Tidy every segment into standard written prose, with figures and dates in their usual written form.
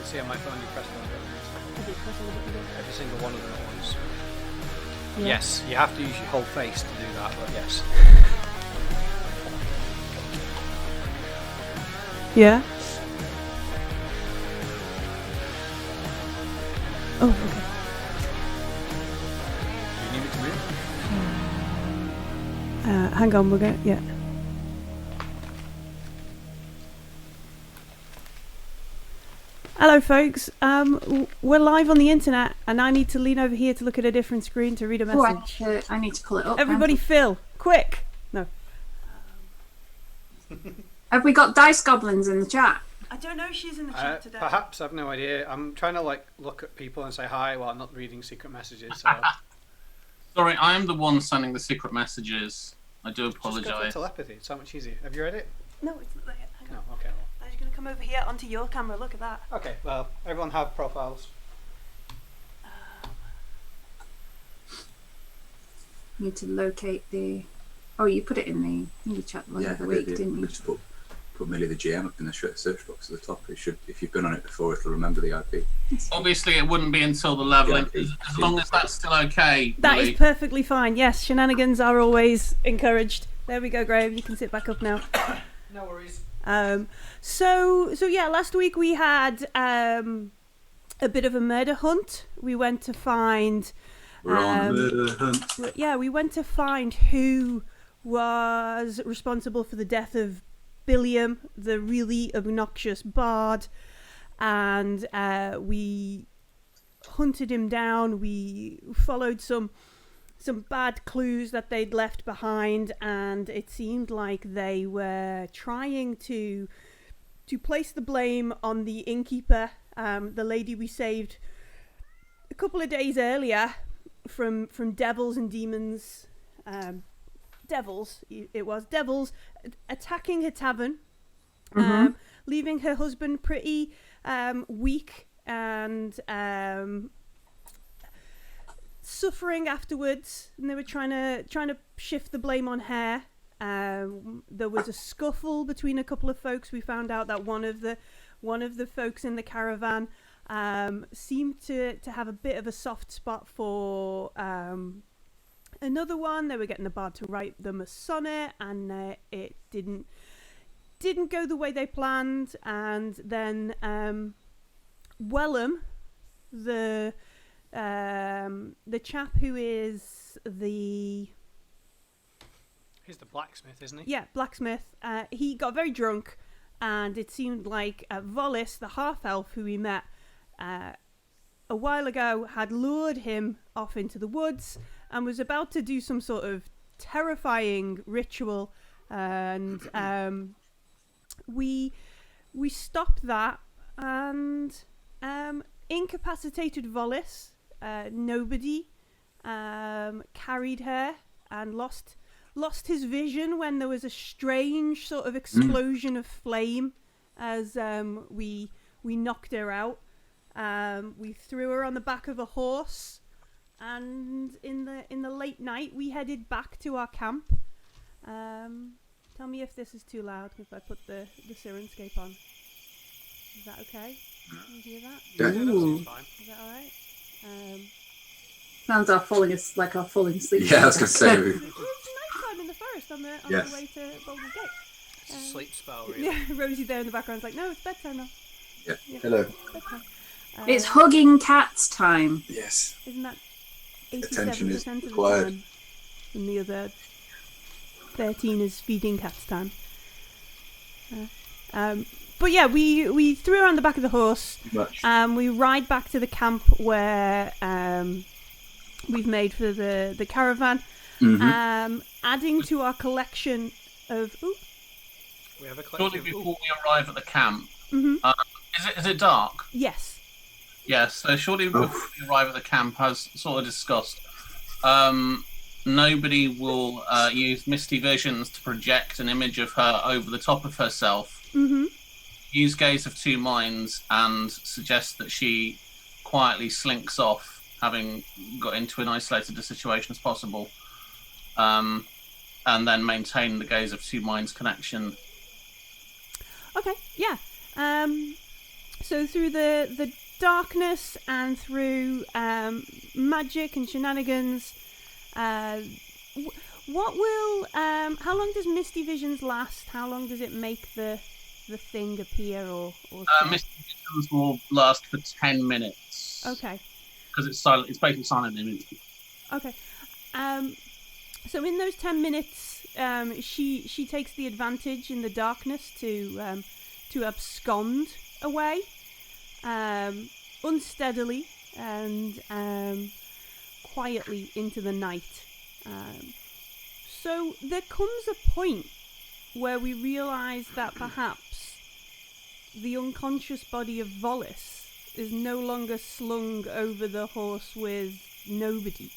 see on my phone you press one button. Every single one of them at once. Yeah. Yes, you have to use your whole face to do that, but yes. Yeah. Oh, okay. Do you need me to move? Hang on, we're going. Yeah. Hello, folks. We're live on the internet, and I need to lean over here to look at a different screen to read a message. Oh, I need to pull it up. Everybody, Phil, quick! No. Have we got dice goblins in the chat? I don't know if she's in the chat today. Perhaps, I've no idea. I'm trying to look at people and say hi while I'm not reading secret messages. So. Sorry, I am the one sending the secret messages. I do apologise. Just go for telepathy. It's so much easier. Have you read it? No, it's not there yet. Hang on. No, okay. Well. I'm just going to come over here onto your camera. Look at that. Okay, well, everyone have profiles. Need to locate the... Oh, you put it in the chat the other week, didn't you? Just put Millie the GM up in the search box at the top. It should, if you've been on it before, it'll remember the IP. Obviously, it wouldn't be until the leveling, as long as that's still okay. That Millie. is perfectly fine. Yes, shenanigans are always encouraged. There we go, Graham. You can sit back up now. No worries. So yeah, last week we had a bit of a murder hunt. We went to find... We're on a murder hunt. Yeah, we went to find who was responsible for the death of Billiam, the really obnoxious bard, and we hunted him down. We followed some bad clues that they'd left behind, and it seemed like they were trying to place the blame on the innkeeper, the lady we saved a couple of days earlier from devils and demons. Devils attacking her tavern, leaving her husband pretty weak and suffering afterwards, and they were trying to shift the blame on her. There was a scuffle between a couple of folks. We found out that one of the folks in the caravan seemed to have a bit of a soft spot for another one. They were getting the bard to write them a sonnet, and it didn't go the way they planned. And then Wellham, the chap who is he's the blacksmith, isn't he? Yeah, blacksmith. He got very drunk, and it seemed like Vollis, the half-elf who we met a while ago, had lured him off into the woods and was about to do some sort of terrifying ritual, and we stopped that and incapacitated Vollis. Nobody carried her and lost his vision when there was a strange sort of explosion of flame as we knocked her out. We threw her on the back of a horse, and in the late night we headed back to our camp. Tell me if this is too loud if I put the Syrinscape on. Is that okay? Can you hear that? Yeah, that's fine. Is that alright? Sounds like our falling asleep. Yeah, I was going to say. Well, it's nighttime in the forest on the way to Baldur's Gate. It's a sleep spell, really. Yeah, Rosie there in the background's like, no, it's bedtime now. Yeah. Hello. Bedtime. It's hugging cats time. Yes. Isn't that Attention is 87% of the required. time? And the other 13 is feeding cats time. But yeah, we threw her on the back of the horse. Much. We ride back to the camp where we've made for the caravan. Adding to our collection of... Ooh. We have a collection. Shortly before we arrive at the camp, Mhm. is it dark? Yes. Yes, so shortly before we arrive at the camp, as sort of discussed, nobody will use misty visions to project an image of her over the top of herself. Use Gaze of Two Minds and suggest that she quietly slinks off, having got into an isolated situation as possible, and then maintain the Gaze of Two Minds connection. Okay, yeah. So through the darkness and through magic and shenanigans, what will how long does Misty Visions last? How long does it make the thing appear or Misty Visions will last for 10 minutes. Okay. Because it's silent. It's basically silent image. Okay. So in those 10 minutes, she takes the advantage in the darkness to abscond away, unsteadily and quietly into the night. So there comes a point where we realise that perhaps the unconscious body of Vollis is no longer slung over the horse with nobody.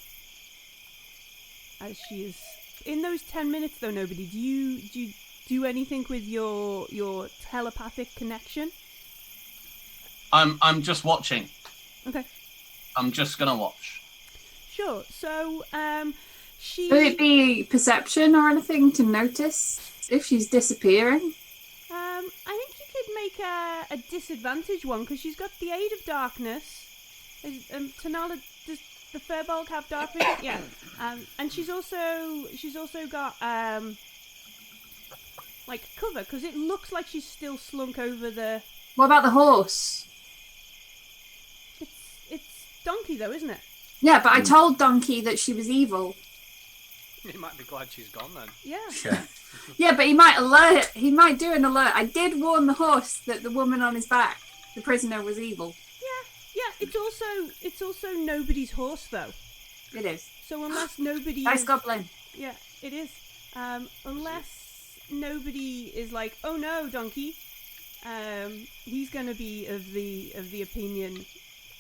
As she is in those 10 minutes, though, nobody. Do you do anything with your telepathic connection? I'm just watching. Okay. I'm just gonna watch. Sure. So she. Would it be perception or anything to notice if she's disappearing? I think you could make a disadvantage one because she's got the aid of darkness. Tanala, does the Firbolg have dark vision? Yeah. And she's also got like cover because it looks like she's still slunk over the. What about the horse? It's Donkey though, isn't it? Yeah, but I told Donkey that she was evil. He might be glad she's gone then. Yeah. Yeah. Yeah, but he might alert. He might do an alert. I did warn the horse that the woman on his back, the prisoner, was evil. Yeah. It's also nobody's horse though. It is. So unless nobody Nice is, goblin. yeah, it is. Unless nobody is like, oh no, Donkey. He's going to be of the opinion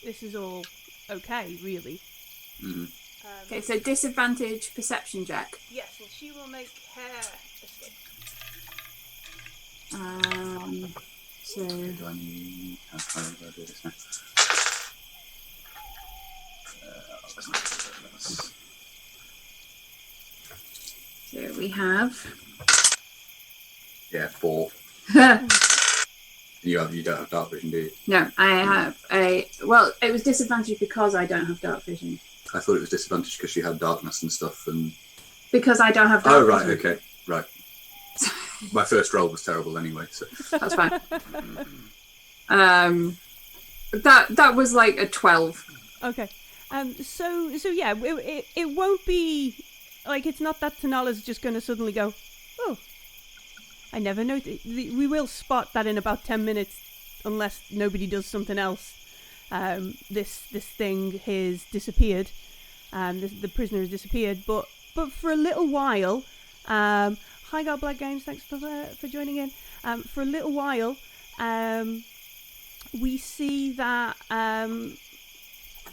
this is all okay, really. Mm-hmm. Okay, so disadvantage perception check. Yes, and she will make her escape. So Do I need... How do I do this now? so we have. Yeah, 4. You don't have dark vision, do you? No, I have a. Well, it was disadvantage because I don't have dark vision. I thought it was disadvantage because she had darkness and stuff. And Because I don't have dark oh right, vision. okay, right. My first roll was terrible anyway, so That's fine. That was like a 12. Okay. So yeah, it won't be like it's not that Tanala's just going to suddenly go, oh, I never know. We will spot that in about 10 minutes, unless nobody does something else. This thing has disappeared. The prisoner has disappeared, but for a little while. Hi, God Black Games. Thanks for joining in. For a little while, we see that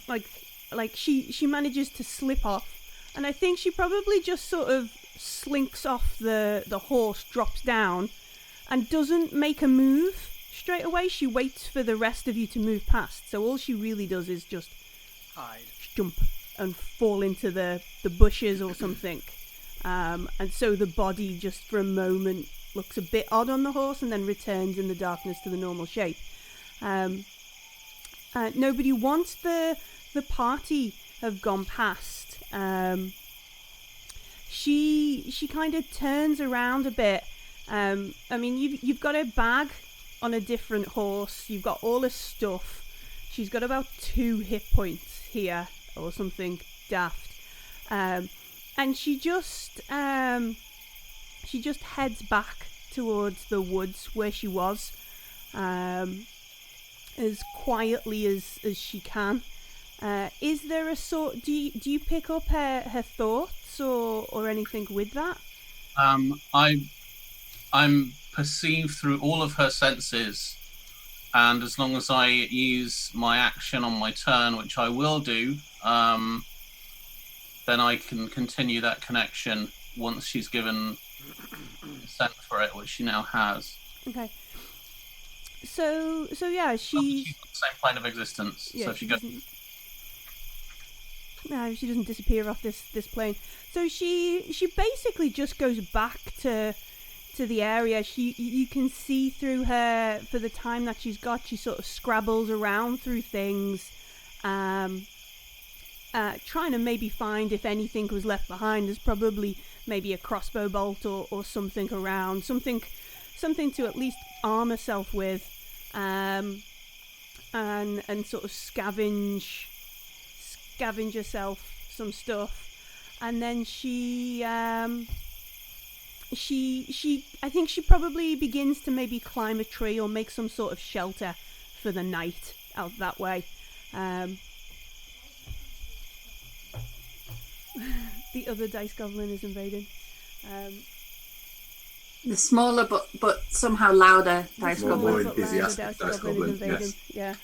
like she manages to slip off, and I think she probably just sort of slinks off the horse, drops down, and doesn't make a move straight away. She waits for the rest of you to move past. So all she really does is just Hide. jump and fall into the bushes or something. And so the body just for a moment looks a bit odd on the horse and then returns in the darkness to the normal shape. Nobody, once the party have gone past, she kind of turns around a bit. I mean, you've got a bag on a different horse. You've got all this stuff. She's got about 2 hit points here or something daft. And she just heads back towards the woods where she was, as quietly as she can. Is there a sort? Do you pick up her thoughts or anything with that? I'm perceived through all of her senses, and as long as I use my action on my turn, which I will do, then I can continue that connection once she's given consent for it, which she now has. Okay. So yeah, she's on the same plane of existence. Yeah, so if she goes, no, she doesn't disappear off this plane. So she basically just goes back to to the area. You can see through her, for the time that she's got, she sort of scrabbles around through things, trying to maybe find if anything was left behind. There's probably maybe a crossbow bolt or something around, something to at least arm herself with, and sort of scavenge herself some stuff. And then she I think she probably begins to maybe climb a tree or make some sort of shelter for the night out that way. The other dice goblin is invading. The smaller but somehow louder dice More goblin. enthusiastic dice goblin, is invading. Yeah.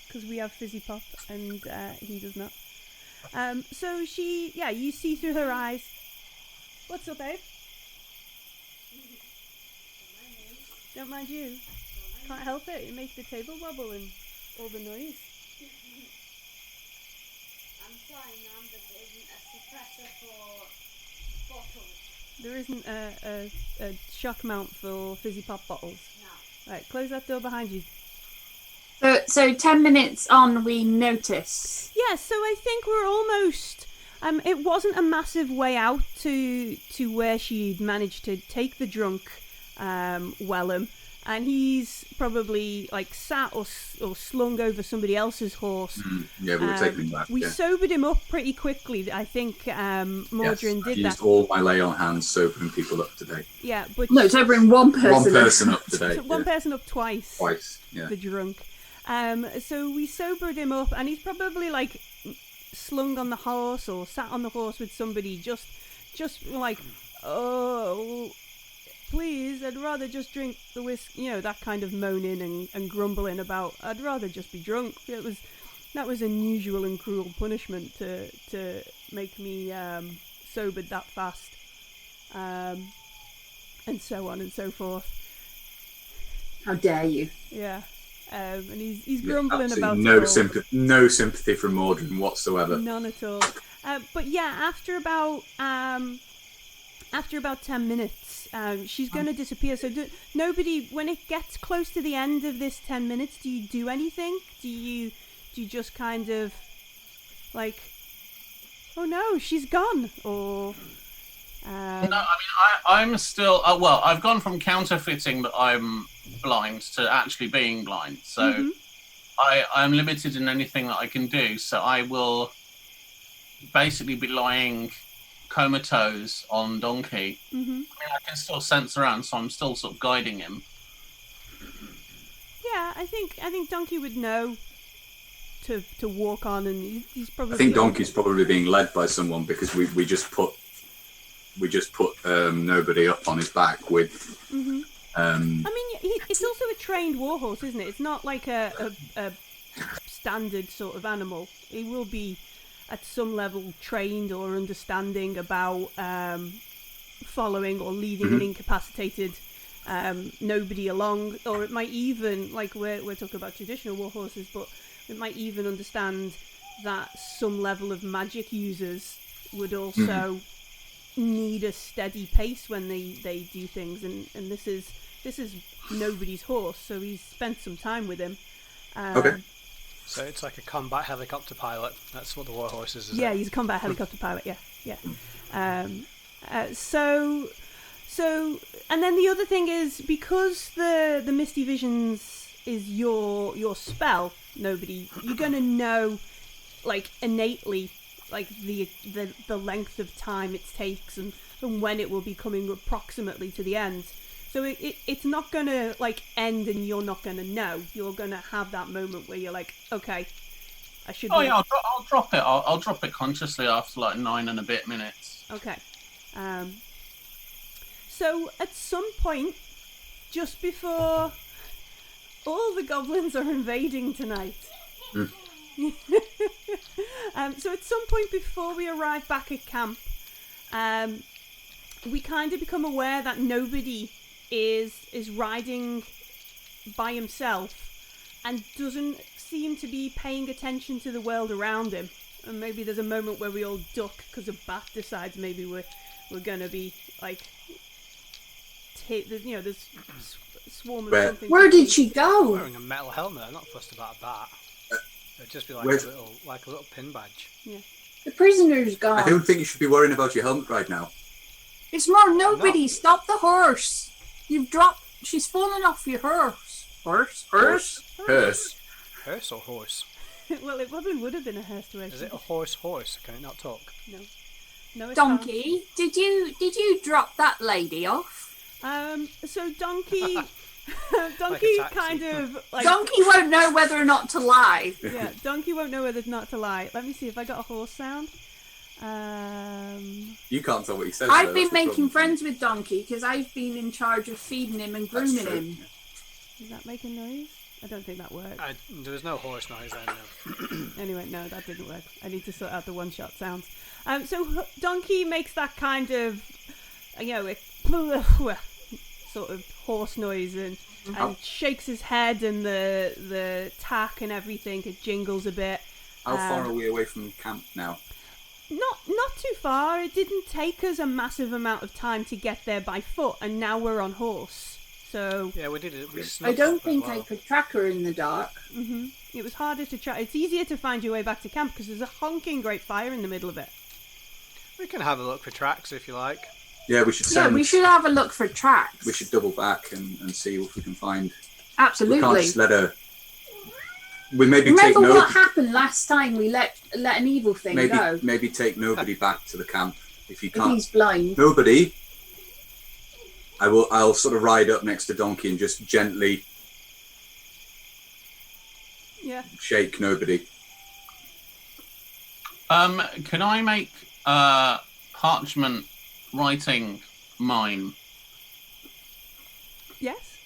Because we have Fizzy Pop and he does not. So you see through her eyes. What's up, babe? Don't mind you. Can't help it. You make the table wobble and all the noise. I'm trying now, but there isn't a suppressor for bottles. There isn't a shock mount for Fizzy Pop bottles. No. Right, close that door behind you. So 10 minutes on, we notice. Yeah, so I think we're almost. It wasn't a massive way out to where she'd managed to take the drunk Wellham, and he's probably like sat or slung over somebody else's horse. Yeah, we were taking him back. We sobered him up pretty quickly. I think Mordrin did I that. used all my lay on hands sobering people up today. Yeah, but No, sobering one person. One person up today. one person up twice. Twice, yeah. The drunk. So we sobered him up, and he's probably like slung on the horse or sat on the horse with somebody, just like, oh, please, I'd rather just drink the whiskey, that kind of moaning and grumbling about, I'd rather just be drunk. That was unusual and cruel punishment to make me sobered that fast, and so on and so forth. How dare you? Yeah. And he's grumbling about no sympathy from Mordrin whatsoever. None at all. But yeah, after about 10 minutes, she's going to disappear. So nobody, when it gets close to the end of this 10 minutes, do you do anything? Do you just kind of like, oh no, she's gone, or? No, I mean, I'm still. Well, I've gone from counterfeiting that I'm blind to actually being blind. So I'm limited in anything that I can do. So I will basically be lying comatose on Donkey. I mean, I can still sense around, so I'm still sort of guiding him. Yeah, I think Donkey would know to walk on, and he's probably. I think Donkey's probably being led by someone, because we just put nobody up on his back with. I mean, it's also a trained warhorse, isn't it? It's not like a standard sort of animal. It will be at some level trained or understanding about following or leading an incapacitated nobody along, or it might even, like we're talking about traditional warhorses, but it might even understand that some level of magic users would also need a steady pace when they do things, and this is nobody's horse, so he's spent some time with him. Okay. So it's like a combat helicopter pilot. That's what the warhorse is. Yeah, he's a combat helicopter pilot. Yeah. So, and then the other thing is, because the Misty Visions is your spell, nobody, you're gonna know, like, innately, like the length of time it takes and when it will be coming approximately to the end. So it's not gonna like end and you're not gonna know. You're gonna have that moment where you're like, okay, I should. Oh yeah, I'll drop it. I'll drop it consciously after like 9 and a bit minutes. Okay. So at some point, just before all the goblins are invading tonight. So at some point before we arrive back at camp, we kind of become aware that nobody is riding by himself and doesn't seem to be paying attention to the world around him. And maybe there's a moment where we all duck because a bat decides maybe we're gonna be like there's swarm of Where- something. Where did she go? Wearing a metal helmet. I'm not fussed about a bat. It'd just be like where's- a little pin badge. The prisoner's gone. I don't think you should be worrying about your helmet right now. It's more nobody. Stop the horse. You've dropped. She's fallen off your horse. Horse? Hearse. Hearse or horse? Well, it probably would have been a hearse to Is it a horse? Can it not talk? No, it's Donkey, did you drop that lady off? So Donkey, Like a taxi. kind of like Donkey won't know whether or not to lie. yeah. Donkey won't know whether not to lie. Let me see if I got a horse sound. You can't tell what he says. I've though, been that's the making problem. friends with Donkey because I've been in charge of feeding him and That's grooming true. him. Does that make a noise? I don't think that worked. There was no horse noise then. No. Anyway, no, that didn't work. I need to sort out the one-shot sounds. So Donkey makes that kind of, sort of horse noise and shakes his head, and the tack and everything, it jingles a bit. How far are we away from camp now? Not too far. It didn't take us a massive amount of time to get there by foot, and now we're on horse. So Yeah, we did it. We I snuck don't up as think well. I could track her in the dark. it was harder to try. It's easier to find your way back to camp because there's a honking great fire in the middle of it. We can have a look for tracks if you like. Yeah, we should Yeah, send. we should have a look for tracks. We should double back and see if we can find. We Absolutely. can't just let her. We maybe Remember take what nobody. happened last time we let an evil thing go? Maybe take nobody back to the camp if you If can't. he's blind. Nobody. I'll sort of ride up next to Donkey and just gently Yeah. shake nobody. Can I make parchment writing mine? Yes.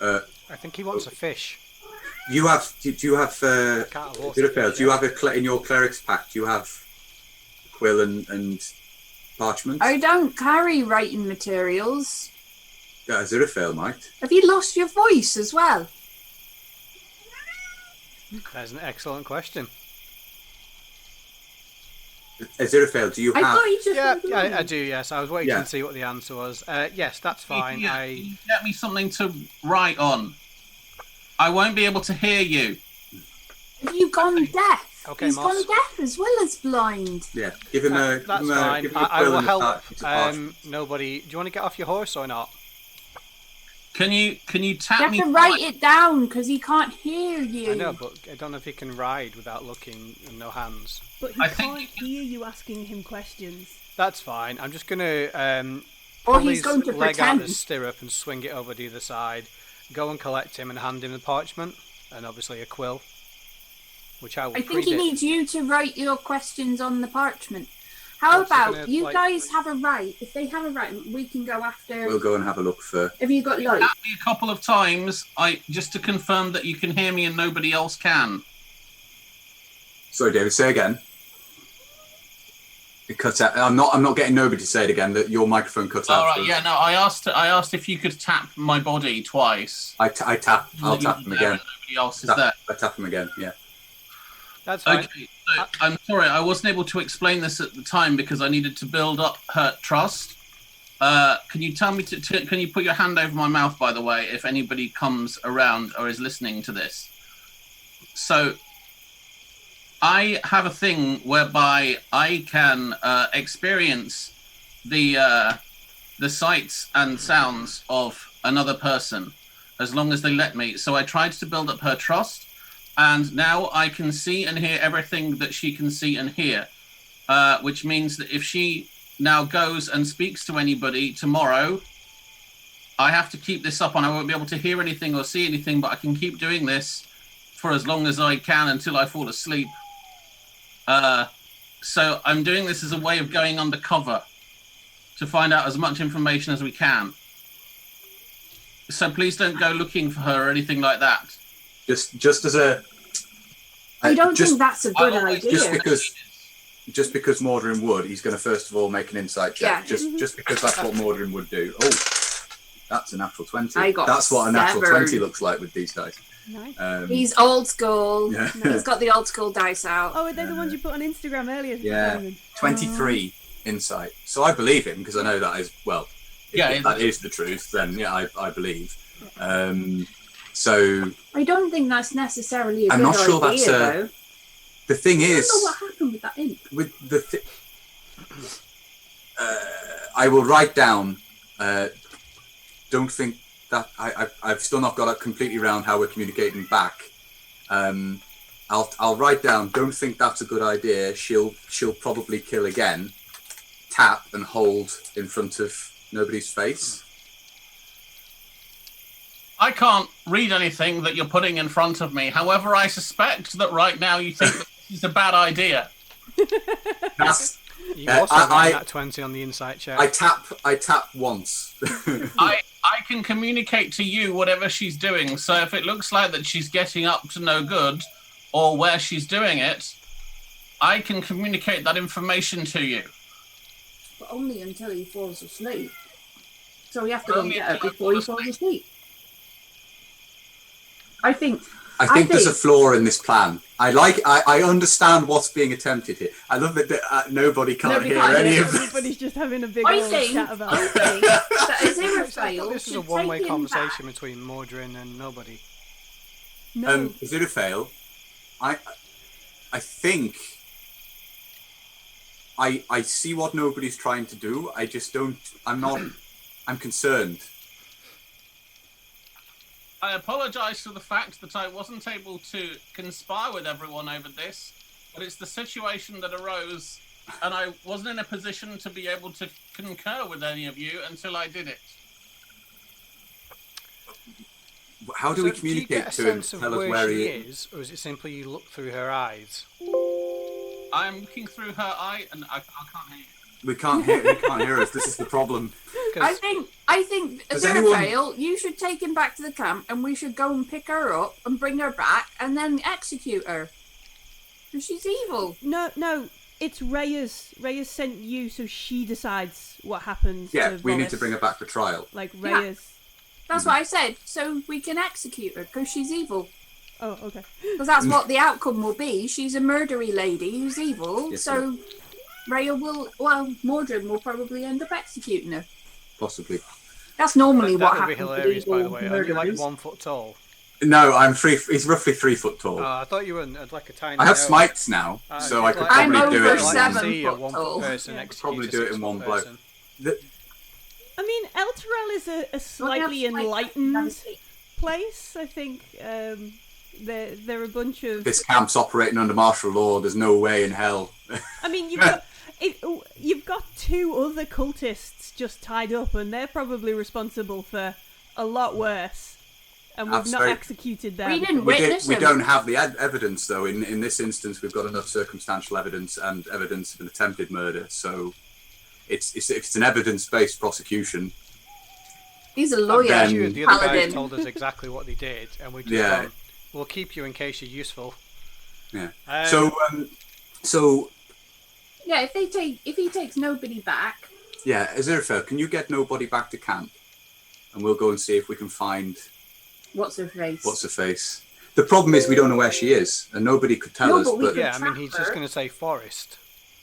I think he wants a fish. Do you have? Do you have? Can't have horse Zirapel, fish, do you yeah. have in your cleric's pack? Do you have quill and parchment? I don't carry writing materials. Yeah, Zirapel might. Have you lost your voice as well? That's an excellent question. Zirapel, do you I have? thought you just. Yeah, went I blind. do. Yes, I was waiting Yeah. to see what the answer was. Yes, that's fine. Can you get me something to write on? I won't be able to hear you. Have you gone deaf? Okay, He's Moss. gone deaf as well as blind. Yeah, give him a. That's give him fine. give him a I quill will and a help. parchment. Nobody. Do you want to get off your horse or not? Can you You tap have me? to write it down because he can't hear you. I know, but I don't know if he can ride without looking and no hands. But he I think can't hear you asking him questions. That's fine. I'm just gonna Or pull he's his going to leg out of the pretend. stirrup and swing it over the other side. Go and collect him and hand him the parchment and obviously a quill, which I will I think he predate. needs you to write your questions on the parchment. How What's he about gonna, you like- guys have a right? If they have a right, we can go after. We'll go and have a look for. Have you got light? Tap me a couple of times. Just to confirm that you can hear me and nobody else can. Sorry, David. Say again. It cuts out. I'm not getting nobody to say it again. That your microphone cuts out. All right. Yeah. No. I asked if you could tap my body twice. I tap. I'll That tap you're him there again. and nobody else is there. I tap him again. Yeah. That's fine. Okay, so I'm sorry, I wasn't able to explain this at the time because I needed to build up her trust. Can you tell me can you put your hand over my mouth, by the way, if anybody comes around or is listening to this? So I have a thing whereby I can experience the sights and sounds of another person as long as they let me. So I tried to build up her trust. And now I can see and hear everything that she can see and hear, which means that if she now goes and speaks to anybody tomorrow, I have to keep this up and I won't be able to hear anything or see anything, but I can keep doing this for as long as I can until I fall asleep. So I'm doing this as a way of going undercover to find out as much information as we can. So please don't go looking for her or anything like that. Just as a. I don't just, think that's a good I always- idea. just because Mordrin would, he's going to first of all make an insight check. Yeah. Just because that's what Mordrin would do. Oh, that's a natural 20. I got That's what a natural severed. 20 looks like with these dice. Nice. He's old school. Yeah. He's got the old school dice out. Oh, are they the ones you put on Instagram earlier? Yeah. Simon? 23 insight. So I believe him because I know that is, well, if that is the truth, then yeah, I believe. So I don't think that's necessarily a I'm good not sure idea, though. the thing I is, don't know what happened with that imp. with the I will write down. Don't think that I've still not got it completely around how we're communicating back. I'll write down. Don't think that's a good idea. She'll probably kill again. Tap and hold in front of nobody's face. I can't read anything that you're putting in front of me. However, I suspect that right now you think that this is a bad idea. That's. You also got that 20 on the insight check. I tap once. I can communicate to you whatever she's doing. So if it looks like that she's getting up to no good, or where she's doing it, I can communicate that information to you. But only until he falls asleep. So we have to go and get her before he falls asleep. I think there's a flaw in this plan. I understand what's being attempted here. I love that nobody can't hear any of this. Everybody's just having a big old chat about it. That Aziraphale This is a one-way conversation between Mordrin and nobody. No. Aziraphale, I think I see what nobody's trying to do. I just don't. I'm concerned. I apologise for the fact that I wasn't able to conspire with everyone over this, but it's the situation that arose, and I wasn't in a position to be able to concur with any of you until I did it. How do we communicate to him? Tell us where he is, or is it simply you look through her eyes? I'm looking through her eye, and I can't hear you. We can't hear us. This is the problem. I think Aziraphale, you should take him back to the camp, and we should go and pick her up and bring her back, and then execute her. Because she's evil. No, it's Rhea's. Rhea's sent you, so she decides what happens. Yeah, to we need Vollis. to bring her back for trial. Like Rhea's. That's what I said. So we can execute her because she's evil. Oh, okay. Because that's what the outcome will be. She's a murdery lady who's evil. Yes, so Rhea Mordrin will probably end up executing her. Possibly. That's normally That what would be happens. hilarious, by the way. Are you like murderers. 1 foot tall? No, I'm he's roughly 3 foot tall. I thought you were like a tiny. I have gnome. smites now, so I could I'm probably do over it. 7 See a foot 1 tall. foot person Yeah. execute Probably a do it 6 in one foot blow. person. I mean, Eltruel is a slightly enlightened place. I think they're a bunch of. This camp's operating under martial law. There's no way in hell. I mean, you've got 2 other cultists just tied up, and they're probably responsible for a lot worse. And we've not executed them. We didn't witness We them. don't have the evidence, though. In this instance, we've got enough circumstantial evidence and evidence of an attempted murder. So it's an evidence-based prosecution. He's a lawyer. Then- The other guys Paladin. told us exactly what they did, and we just Yeah. we'll keep you in case you're useful. Yeah. Um, So Yeah, if he takes nobody back, yeah, Aziraphale, can you get nobody back to camp, and we'll go and see if we can find what's her face? what's her face. The problem is we don't know where she is, and nobody could tell No, us, but we but could- yeah, I mean, he's just going to say forest.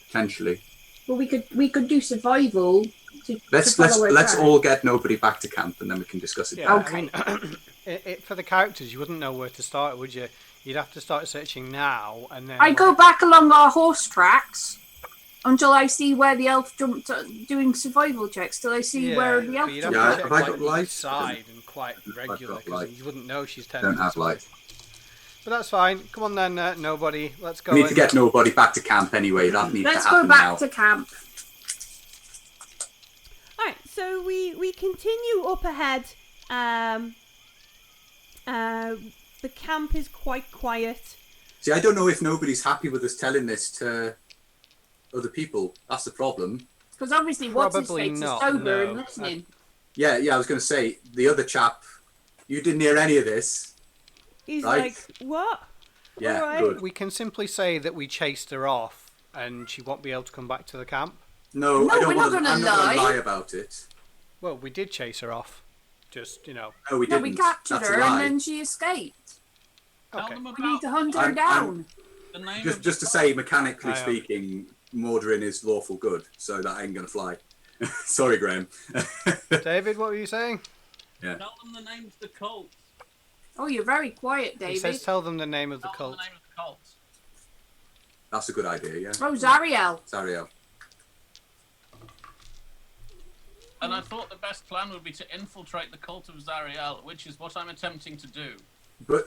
potentially. Well, we could do survival to Let's follow her let's track. all get nobody back to camp, and then we can discuss it. Yeah, Okay. I mean, for the characters, you wouldn't know where to start, would you? You'd have to start searching now, and then. I go back along our horse tracks until I see where the elf jumped, doing survival checks. Till I see where the elf but you'd jumped. have Yeah, to have check, I got each light? side and quite regular, got because light. you wouldn't know she's I 10 don't minutes have light. away. But that's fine. Come on then, nobody. Let's go. We need to get nobody back to camp anyway. That needs Let's to go happen back now. to camp. Alright, so we continue up ahead. The camp is quite quiet. See, I don't know if nobody's happy with us telling this to other people. That's the problem. Because obviously, what's his Probably face is not, sober no. and listening. Yeah, I was going to say, the other chap, you didn't hear any of this. He's Right. like, what? Yeah, Alright. good. We can simply say that we chased her off, and she won't be able to come back to the camp. No, No, I don't we're not want to. gonna I'm not going to lie. lie about it. Well, we did chase her off. Just, No, we No, didn't. we captured That's her a lie. and then she escaped. Tell Okay. them We about need to hunt her I'm- down. the name Just of to say, mechanically I am. speaking, Mordrin is lawful good, so that ain't going to fly. Sorry, Graham. David, what were you saying? Yeah. Tell them the name of the cult. Oh, you're very quiet, David. He says tell them the name of the Tell them cult. the name of the cult. That's a good idea, yeah. Oh, Zariel. Zariel. And I thought the best plan would be to infiltrate the cult of Zariel, which is what I'm attempting to do. But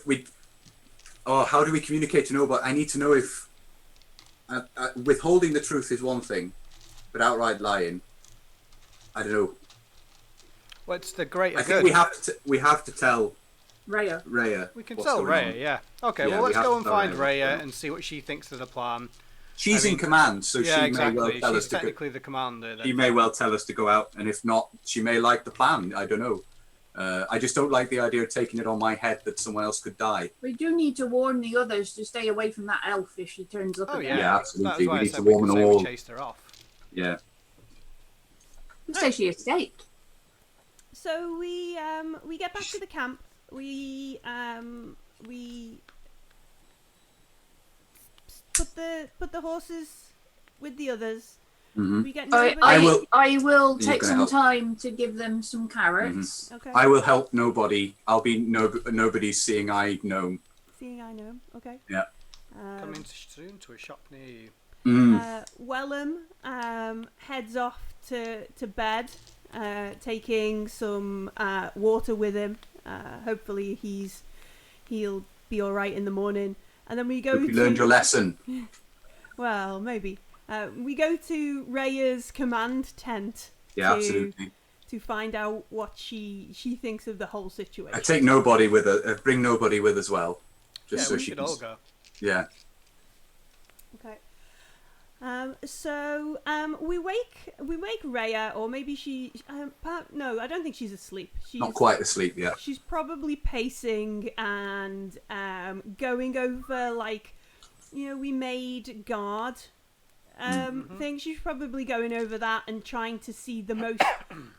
how do we communicate to nobody? I need to know if withholding the truth is one thing, but outright lying, I don't know. What's the greater I think good? we have to tell Raya. We can what's tell going on. Raya, yeah. Okay, Yeah, well, we let's have go to and tell find Raya what's going Raya on. and see what she thinks of the plan. She's I mean, in command, so Yeah, she exactly. may well tell She's us to go. technically the commander. She may well tell us to go out, and if not, she may like the plan. I don't know. I just don't like the idea of taking it on my head that someone else could die. We do need to warn the others to stay away from that elf if she turns up Oh, again. yeah. Yeah, absolutely. That's why We I need said to we warn can them say all. we chased her off. Yeah. Who says she escaped? So we get back to the camp. We put the horses with the others. Hmm. We get I nobody. will You're take gonna some help. time to give them some carrots. Okay. I will help nobody. I'll be nobody's seeing eye gnome. Seeing I know. Okay. Yeah. Coming soon to a shop near you. Wellham heads off to bed, taking some water with him. Hopefully he'll be all right in the morning. And then we go. Hope you learned your lesson. Well, maybe. We go to Raya's command tent. Yeah, absolutely. To find out what she thinks of the whole situation. I take nobody with her. Bring nobody with as well, just so we she should can. all go. Yeah. Okay. So we wake Raya, or maybe she. No, I don't think she's asleep. She's Not quite asleep yet. She's probably pacing and going over, like, we made guard thing. She's probably going over that and trying to see the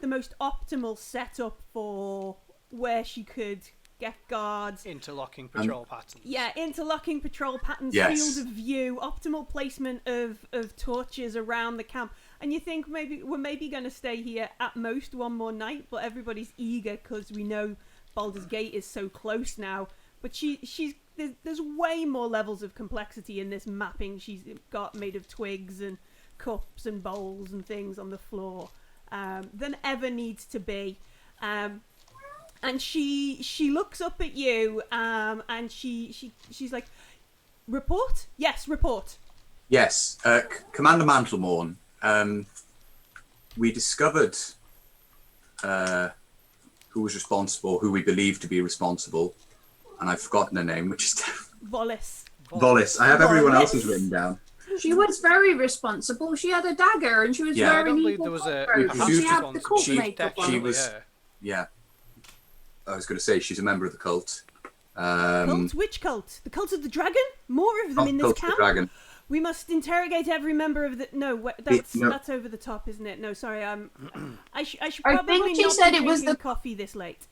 most optimal setup for where she could get guards. Interlocking patrol patterns. Yeah, interlocking patrol patterns, Yes. field of view, optimal placement of torches around the camp. And you think we're going to stay here at most one more night, but everybody's eager because we know Baldur's Gate is so close now. But there's way more levels of complexity in this mapping she's got, made of twigs and cups and bowls and things on the floor, than ever needs to be. And she looks up at you, and she's like, "Report? Yes, report." Yes, Commander Mantlemorn. We discovered who was responsible, who we believe to be responsible, and I've forgotten her name, which is Vollis. Vollis. I have everyone Vollis. else's written down. She was very responsible. She had a dagger and she was Yeah. I don't wearing believe evil there was a. clothes. She She had the cult she- makeup on. she was- her. Yeah. I was going to say she's a member of the cult. Cult? Which cult? The cult of the dragon? More of them Not in this Cult of the camp? Dragon. We must interrogate every member of the. No, that's over the top, isn't it? No, sorry. I should I probably think she not said be it was drinking the- coffee this late.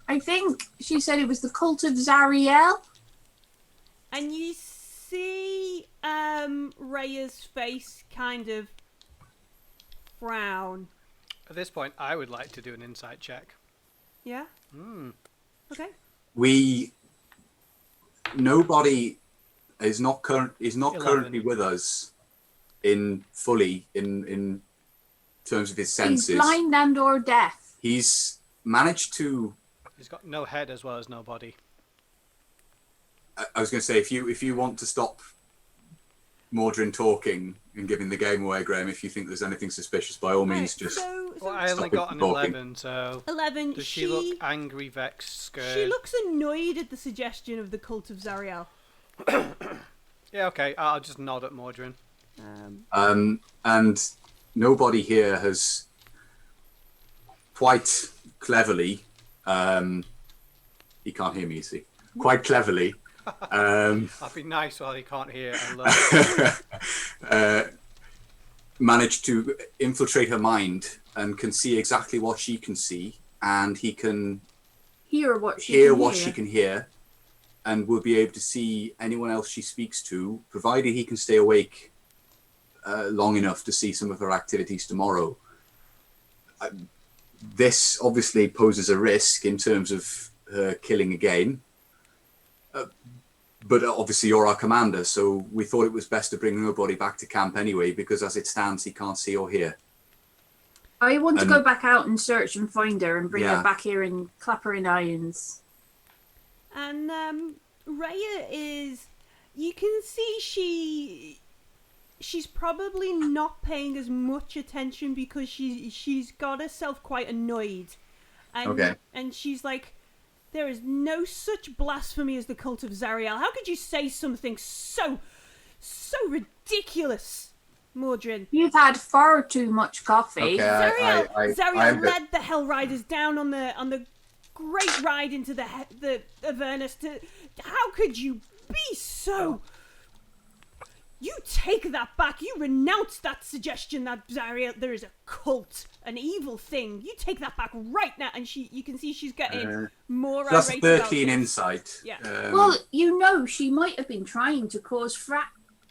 I think she said it was the cult of Zariel. And you see Raya's face kind of frown. At this point, I would like to do an insight check. Yeah? Okay. Nobody is not 11. currently with us in terms of his senses. He's blind and or deaf. He's managed to. He's got no head as well as no body. I was going to say, if you want to stop Mordrin talking and giving the game away, Graham, if you think there's anything suspicious, by all means, Right, just. so Well, I only Stop got it an talking. 11, so. 11. Does she look angry, vexed, scared? She looks annoyed at the suggestion of the cult of Zariel. Yeah, okay. I'll just nod at Mordrin. And nobody here has quite cleverly. He can't hear me, you see. Quite cleverly. I'll be nice while he can't hear and learn. Managed to infiltrate her mind and can see exactly what she can see, and he can Hear what she hear can what hear. she can hear, and will be able to see anyone else she speaks to, provided he can stay awake long enough to see some of her activities tomorrow. this obviously poses a risk in terms of her killing again. But obviously you're our commander, so we thought it was best to bring nobody back to camp anyway, because as it stands, he can't see or hear. I want to go back out and search and find her and bring her Yeah. back here and clap her in irons. And Rhea is, you can see she's probably not paying as much attention because she's got herself quite annoyed. And, Okay. and she's like, there is no such blasphemy as the cult of Zariel. How could you say something so ridiculous, Mordrin? You've had far too much coffee. Okay, Zariel led the Hell Riders down on the great ride into the Avernus. How could you be so? You take that back. You renounce that suggestion that Zariel, there is a cult, an evil thing. You take that back right now. And you can see she's getting more irate. That's 13 about it. insight. Yeah. Well, she might have been trying to cause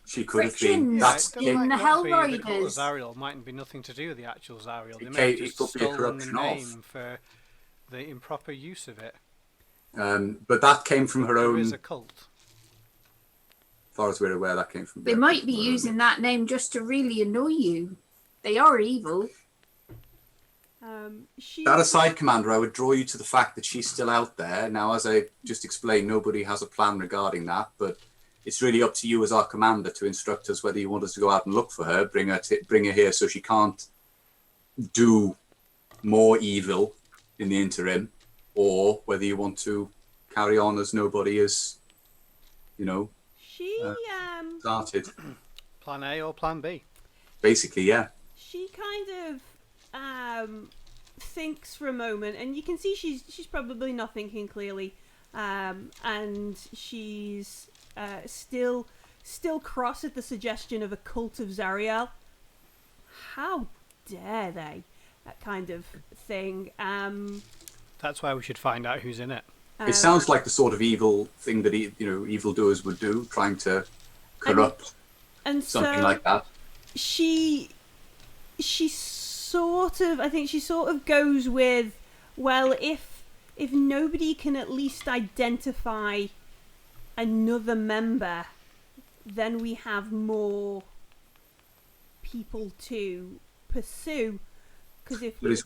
She could have frictions. been. Yeah, That's it doesn't In the Hell The cult of Riders. Zariel mightn't be nothing to do with the actual Zariel. They It may have could just be a stolen the corruption of. name for the improper use of it. But that came from her There own. is a cult. As far as we're aware, that came from. They might be using that name just to really annoy you. They are evil. That aside, Commander, I would draw you to the fact that she's still out there. Now, as I just explained, nobody has a plan regarding that, but it's really up to you as our commander to instruct us whether you want us to go out and look for her, bring her here so she can't do more evil in the interim, or whether you want to carry on as nobody has, started. Plan A or Plan B? Basically, yeah. She kind of thinks for a moment, and you can see she's probably not thinking clearly, and she's still cross at the suggestion of a cult of Zariel. How dare they? That kind of thing. That's why we should find out who's in it. It sounds like the sort of evil thing that evildoers would do, trying to corrupt and something so like that. She sort of goes with, well, if nobody can at least identify another member, then we have more people to pursue. Because if There is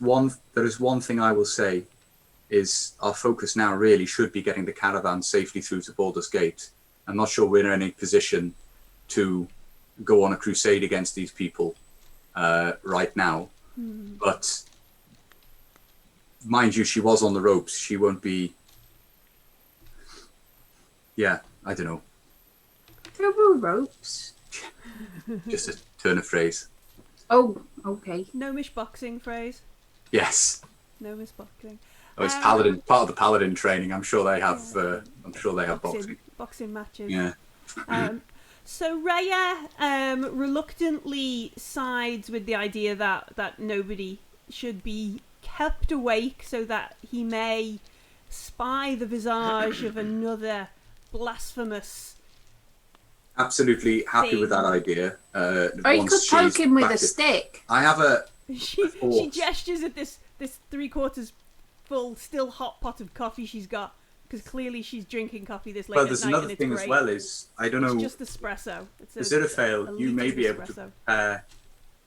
one thing I will say, is our focus now really should be getting the caravan safely through to Baldur's Gate. I'm not sure we're in any position to go on a crusade against these people right now. But mind you, she was on the ropes. She won't be. Yeah, I don't know. There were ropes. Just a turn of phrase. Oh, okay. no mishboxing phrase. Yes. No mishboxing. Oh, it's paladin, part of the paladin training. I'm sure they have. I'm sure they have boxing matches. Yeah. So Rhea reluctantly sides with the idea that nobody should be kept awake so that he may spy the visage of another blasphemous. Absolutely happy with that idea. Or you could poke him with a stick. I have a. She gestures at this 3/4 full, still hot pot of coffee she's got, because clearly she's drinking coffee this late Well, at there's night, another and it's thing great. as well is I don't know. It's just espresso. It's Aziraphale, you may liter be able to espresso. prepare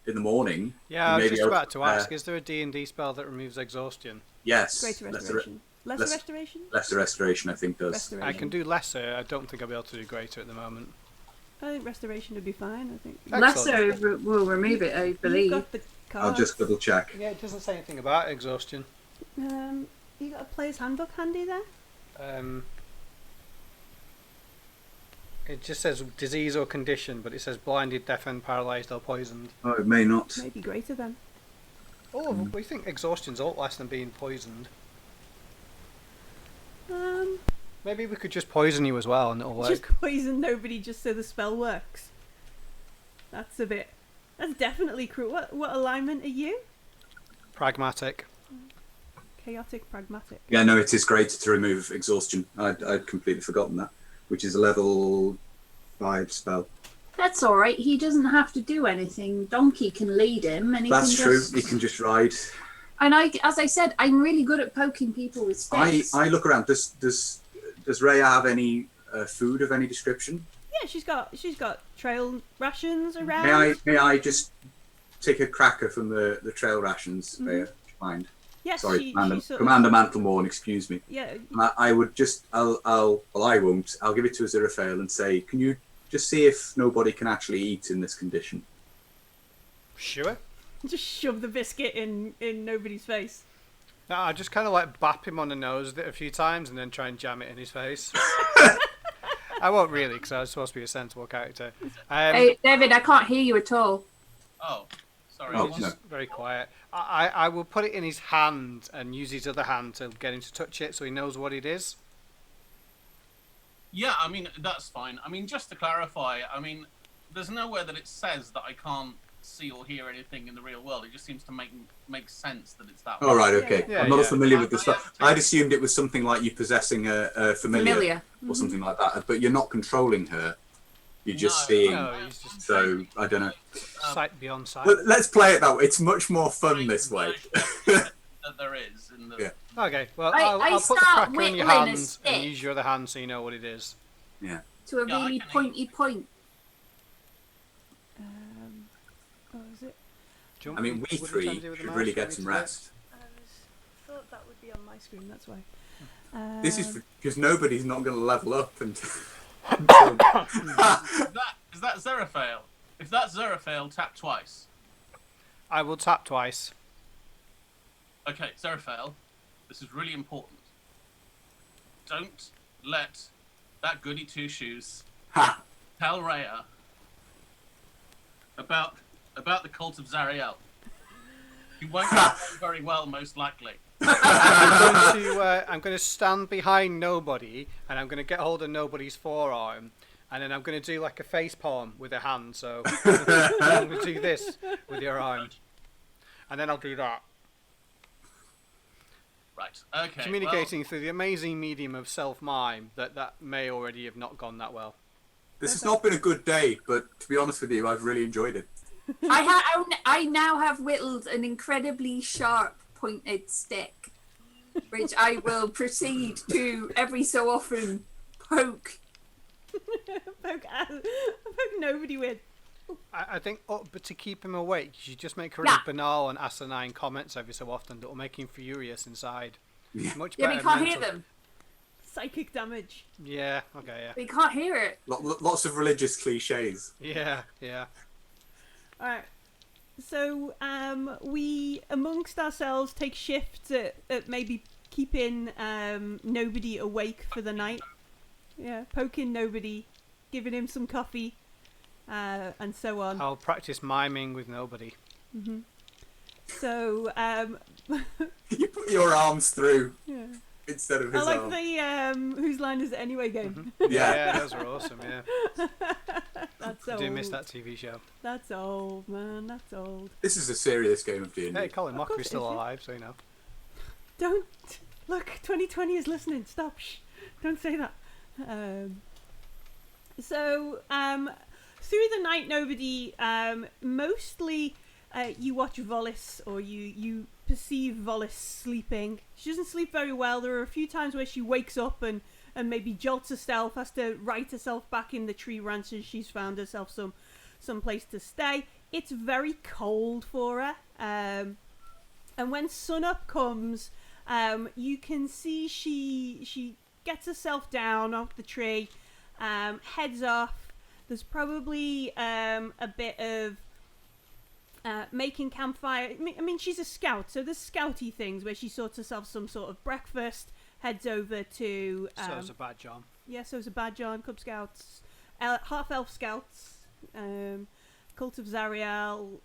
in the morning. Yeah, I You may was be just able about to prepare- ask, is there a D&D spell that removes exhaustion? Yes. Greater restoration. Lesser restoration? Lesser restoration, I think does. Restoration. I can do lesser, I don't think I'll be able to do greater at the moment. I think restoration would be fine, I think. Excellent. Lesser will remove it, I You've believe. got the cards. I'll just double check. Yeah, it doesn't say anything about exhaustion. You got a player's handbook handy there? It just says disease or condition, but it says blinded, deafened, paralysed or poisoned. Oh, it may not. Maybe greater then. Oh, we think exhaustion's a lot less than being poisoned. Maybe we could just poison you as well and it'll work. Just poison nobody just so the spell works. That's definitely cruel. What alignment are you? Pragmatic. Chaotic pragmatic. Yeah, no, it is great to remove exhaustion. I'd completely forgotten that, which is a level 5 spell. That's all right. He doesn't have to do anything. Donkey can lead him, and he That's can true. just... He can just ride. And as I said, I'm really good at poking people with sticks. I look around. Does Rhea have any food of any description? Yeah, she's got trail rations around. May I just take a cracker from the trail rations, Rhea? Do you mind? Yes, Sorry, she Commander Mantlemorn, excuse me. Yeah. I would just, I won't. I'll give it to Aziraphale and say, can you just see if nobody can actually eat in this condition? Sure. Just shove the biscuit in nobody's face. No, I just kind of like bap him on the nose a few times and then try and jam it in his face. I won't really, because I was supposed to be a sensible character. Hey, David, I can't hear you at all. Oh, sorry. He's just very quiet. I will put it in his hand and use his other hand to get him to touch it so he knows what it is. Yeah, I mean, that's fine. I mean, just to clarify, I mean, there's nowhere that it says that I can't see or hear anything in the real world. It just seems to make sense that it's that way. Oh, right, okay. Yeah, I'm not yeah. familiar with this stuff. I'd assumed it was something like you possessing a familiar or something like that, but you're not controlling her. You're just seeing. No, he's just So, I don't know. sight beyond sight. Let's play it that way. It's much more fun this way. That there is in the... Yeah. Okay, well, I I'll put the start cracker in your whittling a hand stick. and use your other hand so you know what it is. Yeah. To a Yeah, I really can pointy point. What was it? Do you I want mean, me- we what are you three trying to do with the should mouse? really Want get me some to do it? rest. I thought that would be on my screen. That's why. This is because nobody's not going to level up and. Is that Aziraphale? If that's Aziraphale, tap twice. I will tap twice. Okay, Aziraphale, this is really important. Don't let that goody two-shoes Ha! tell Rhea about the cult of Zariel. You won't get on very well, most likely. I'm going to stand behind nobody, and I'm going to get hold of nobody's forearm, and then I'm going to do like a face palm with a hand. So I'm going to do this with your arm, and then I'll do that. Right. Okay. Communicating through the amazing medium of self-mime that may already have not gone that well. This has not been a good day, but to be honest with you, I've really enjoyed it. I now have whittled an incredibly sharp pointed stick, which I will proceed to every so often poke. poke nobody with. I think, but to keep him awake, you should just make really Yeah. banal and asinine comments every so often that will make him furious inside. Yeah. Much Yeah, better we can't mental- hear them. Psychic damage. Yeah. Okay. Yeah. We can't hear it. Lots of religious cliches. Yeah. Yeah. Alright. So, we, amongst ourselves, take shifts at maybe keeping nobody awake for the night. Yeah, poking nobody, giving him some coffee, and so on. I'll practice miming with nobody. So, You put your arms through yeah. instead of I his like arm. the whose line is it anyway game. Yeah. Those are awesome. Yeah. That's I old. do miss that TV show. That's old, man. That's old. This is a serious game of D&D. Hey, Colin Of course Mockery's it still is, yeah. alive, so you know. Don't look. 2020 is listening. Stop. Shh. Don't say that. Through the night, nobody. Mostly, you watch Vollis, or you perceive Vollis sleeping. She doesn't sleep very well. There are a few times where she wakes up and maybe jolts herself, has to right herself back in the tree branch, and she's found herself some place to stay. It's very cold for her. And when sunup comes, you can see she gets herself down off the tree, heads off. There's probably a bit of making campfire. I mean, she's a scout, so there's scouty things where she sorts herself some sort of breakfast, heads over to... So's a bad John. Yeah, so's a bad John, Cub Scouts, half-elf scouts, Cult of Zariel.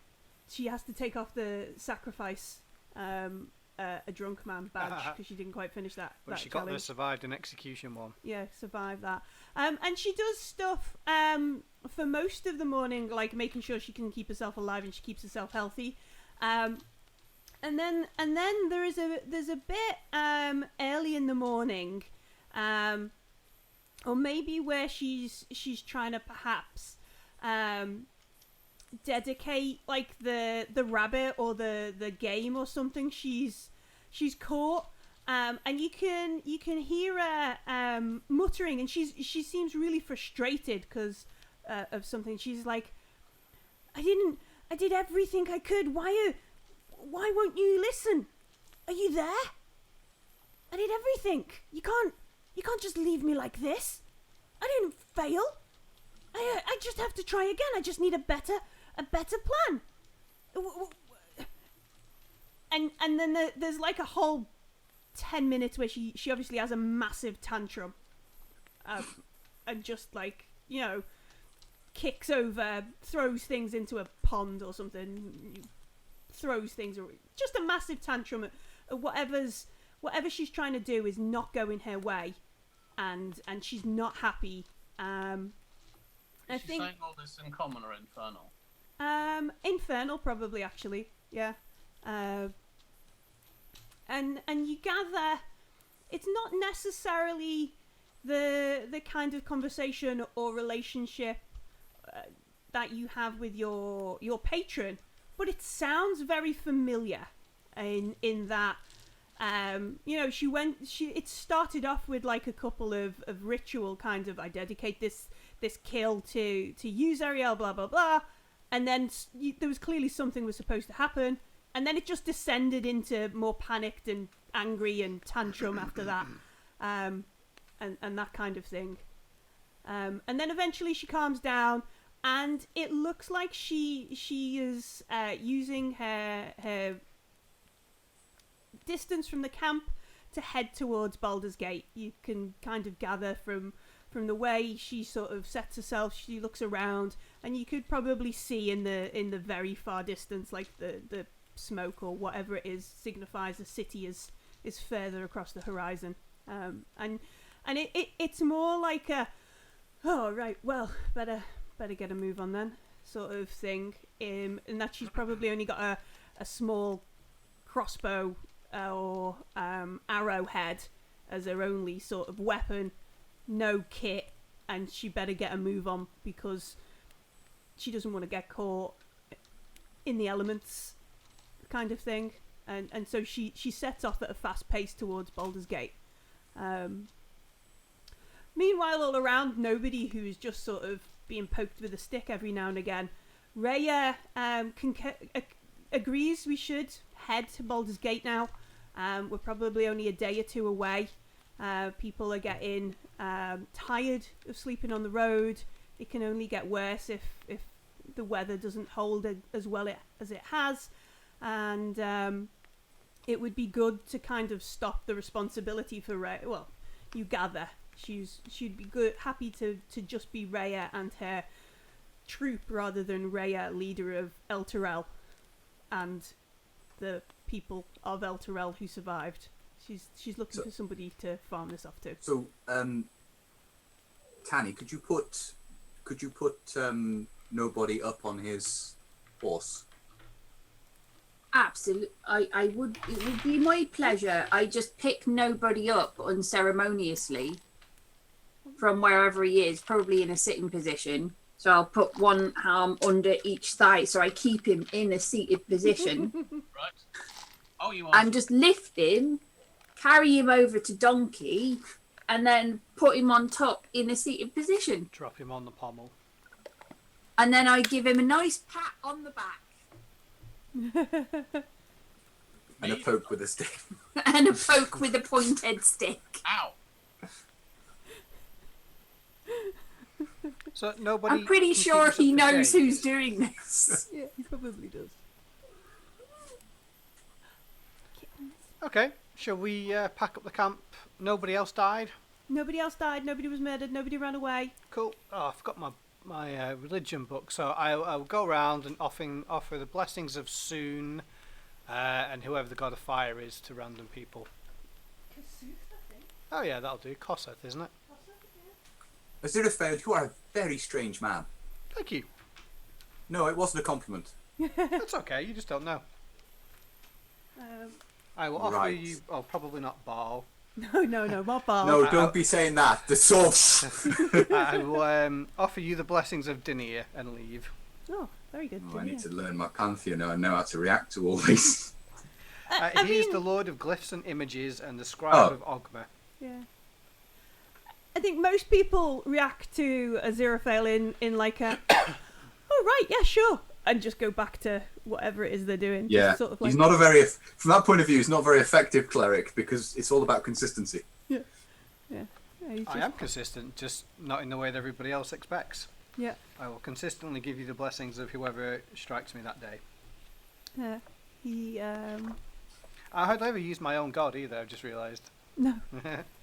She has to take off the sacrifice a drunk man badge because she didn't quite finish that But that she got the challenge. survived an execution one. Yeah, survive that. And she does stuff for most of the morning, like making sure she can keep herself alive and she keeps herself healthy. And then there's a bit early in the morning, or maybe where she's trying to perhaps dedicate like the rabbit or the game or something she's caught. And you can hear her muttering, and she seems really frustrated because of something. She's like, I did everything I could. Why won't you listen? Are you there? I did everything. You can't just leave me like this. I didn't fail. I just have to try again. I just need a better plan. And then there's like a whole 10 minutes where she obviously has a massive tantrum, and just like, you know, kicks over, throws things into a pond or something, throws things, just a massive tantrum at whatever she's trying to do is not going her way, and she's not happy. Is she saying all this in common or infernal? Infernal probably, actually, yeah. And you gather it's not necessarily the kind of conversation or relationship that you have with your patron, but it sounds very familiar in that, you know, it started off with like a couple of ritual kind of, I dedicate this kill to you, Zariel, blah blah blah, and then there was clearly something was supposed to happen, and then it just descended into more panicked and angry and tantrum after that, and that kind of thing, and then eventually she calms down, and it looks like she is using her distance from the camp to head towards Baldur's Gate. You can kind of gather from the way she sort of sets herself, she looks around, and you could probably see in the very far distance, like the smoke or whatever it is signifies the city is further across the horizon, and it's more like a, oh right, well, better get a move on then sort of thing, and that she's probably only got a small crossbow or arrowhead as her only sort of weapon, no kit, and she better get a move on because she doesn't want to get caught in the elements kind of thing, and so she sets off at a fast pace towards Baldur's Gate. Meanwhile, all around, nobody who is just sort of being poked with a stick every now and again. Rhea agrees we should head to Baldur's Gate now. We're probably only a day or two away. People are getting tired of sleeping on the road. It can only get worse if the weather doesn't hold as well as it has. And it would be good to kind of stop the responsibility for Rhea. Well, you gather she'd be happy to just be Rhea and her troop rather than Rhea, leader of Eltruel, and the people of Eltruel who survived. She's looking for somebody to farm this off to. So, Tanny, could you put nobody up on his horse? Absolutely, I would. It would be my pleasure. I just pick nobody up unceremoniously from wherever he is, probably in a sitting position. So I'll put one arm under each thigh, so I keep him in a seated position. Right. Oh, you are. And just lift him, carry him over to Donkey, and then put him on top in a seated position. Drop him on the pommel. And then I give him a nice pat on the back. And a poke with a stick. And a poke with a pointed stick. Ow. So nobody. I'm pretty can sure keep us he up to knows date. who's doing this. Yeah, he probably does. Okay, shall we pack up the camp? Nobody else died? Nobody else died, nobody was murdered, nobody ran away. Cool. Oh, I forgot my religion book, so I'll go around and offer the blessings of Soon and whoever the god of fire is to random people. Oh yeah, that'll do. Kossuth, isn't it? Aziraphale, you are a very strange man. Thank you. No, it wasn't a compliment. That's okay, you just don't know. I will offer Right. you... Oh, probably not Baal. No, not Baal. No, don't be saying that. The source. I will offer you the blessings of Denier and leave. Oh, very good. I need to learn my pantheon now and know how to react to all these. He's the Lord of Glyphs and Images and the Scribe of Ogma. Yeah. I think most people react to a Aziraphale in like a, oh right, yeah, sure, and just go back to whatever it is they're doing. Yeah, Just sort of like, he's not a very, from that point of view, he's not a very effective cleric because it's all about consistency. Yeah. He's I just- am consistent, just not in the way that everybody else expects. Yeah. I will consistently give you the blessings of whoever strikes me that day. Yeah. He I hardly ever use my own god either, I've just realised. no.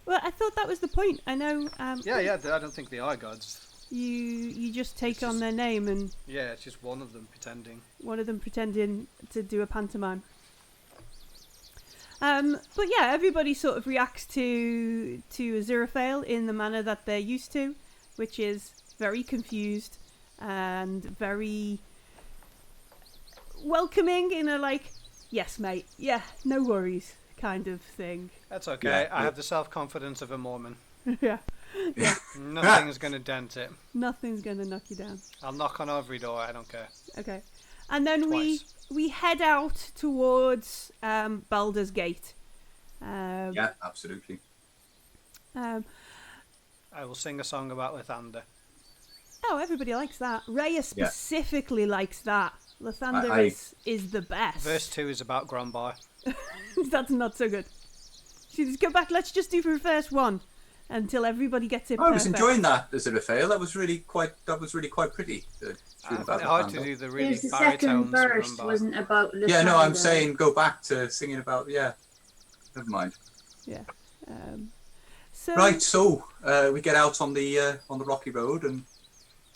Well, I thought that was the point. I know. Yeah, I don't think they are gods. You just take It's on just- their name and Yeah, it's just one of them pretending. one of them pretending to do a pantomime. But yeah, everybody sort of reacts to Aziraphale in the manner that they're used to, which is very confused and very welcoming in a like, yes mate, yeah, no worries kind of thing. That's okay, Yeah, I have the self-confidence of a Mormon. Yeah, Nothing's going to dent it. nothing's gonna knock you down. I'll knock on every door, I don't care. Okay, and then Twice. we head out towards Baldur's Gate. Yeah, absolutely. I will sing a song about Lathander. Oh, everybody likes that. Rhea specifically likes that. Lathander I- is the best. Verse 2 is about Grombar. That's not so good. Let's go back. Let's just do for verse 1 until everybody gets it. I was perfect. enjoying that as a fail. That was really quite pretty. I find it hard to do the really There's the second baritones verse of Grombar. wasn't about Yeah, no, I'm Lathander. saying go back to singing about, never mind. Yeah. So Right, so we get out on the rocky road and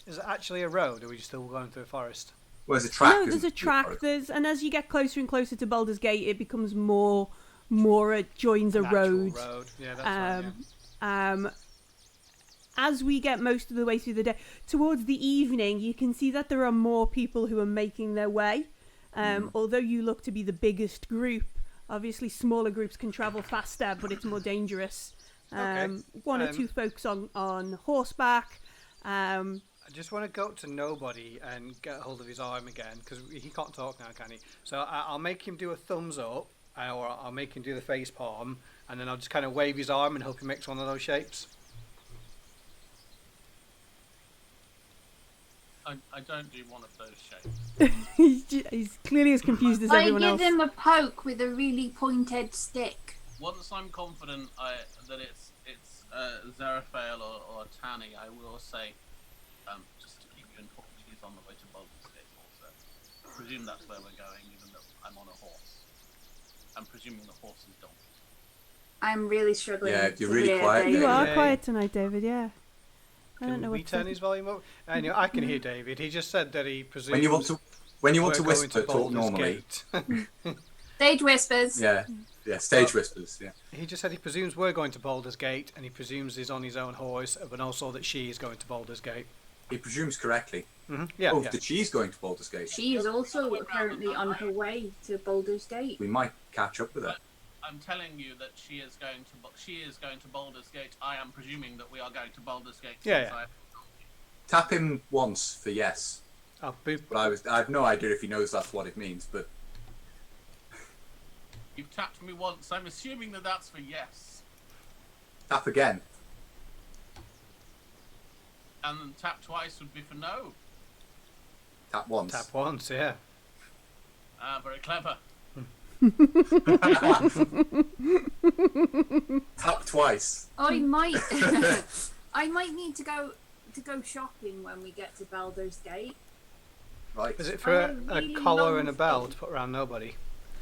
Is it actually a road, or are we still going through a forest? where's the track? no, there's isn't a it? track. And as you get closer and closer to Baldur's Gate, it becomes more. It joins a An actual road. Yeah, that's right, yeah. As we get most of the way through the day, towards the evening, you can see that there are more people who are making their way. Although you look to be the biggest group, obviously smaller groups can travel faster, but it's more dangerous. Okay. One or two folks on horseback. I just want to go up to Nobody and get hold of his arm again, because he can't talk now, can he? So I'll make him do a thumbs up, or I'll make him do the face palm, and then I'll just kind of wave his arm and hope he makes one of those shapes. I don't do one of those shapes. He's clearly as confused as I everyone give else. him a poke with a really pointed stick. Once I'm confident that it's Zeraphale or Tani, I will say, just to keep you informed, she's on the way to Baldur's Gate also. I presume that's where we're going, even though I'm on a horse. I'm presuming the horse is donkey. I'm really struggling. Yeah, to you're really hear quiet, David. You are Yeah. quiet tonight, David. Yeah. I don't Can know we what turn to... his volume up? Anyway, I can hear David. He just said that he presumes When you want to we're going whisper, talk Baldur's normally. Gate. Stage whispers. Yeah, stage whispers. Yeah. He just said he presumes we're going to Baldur's Gate, and he presumes he's on his own horse, but also that she is going to Baldur's Gate. He presumes correctly. Yeah, Oh, yeah. that she's going to Baldur's Gate. She is also apparently on her way to Baldur's Gate. We might catch up with her. I'm telling you that she is going to Baldur's Gate. I am presuming that we are going to Baldur's Gate. Yeah, since yeah. Tap him once for yes. I'll boop. But I have no idea if he knows that's what it means. But You've tapped me once. I'm assuming that that's for yes. tap again. And then tap twice would be for no. Tap once. Tap once, yeah. Very clever. Tap twice. I might, I might need to go shopping when we get to Baldur's Gate. Right. Is it for I had a a really collar long and a bell thing. to put around Nobody?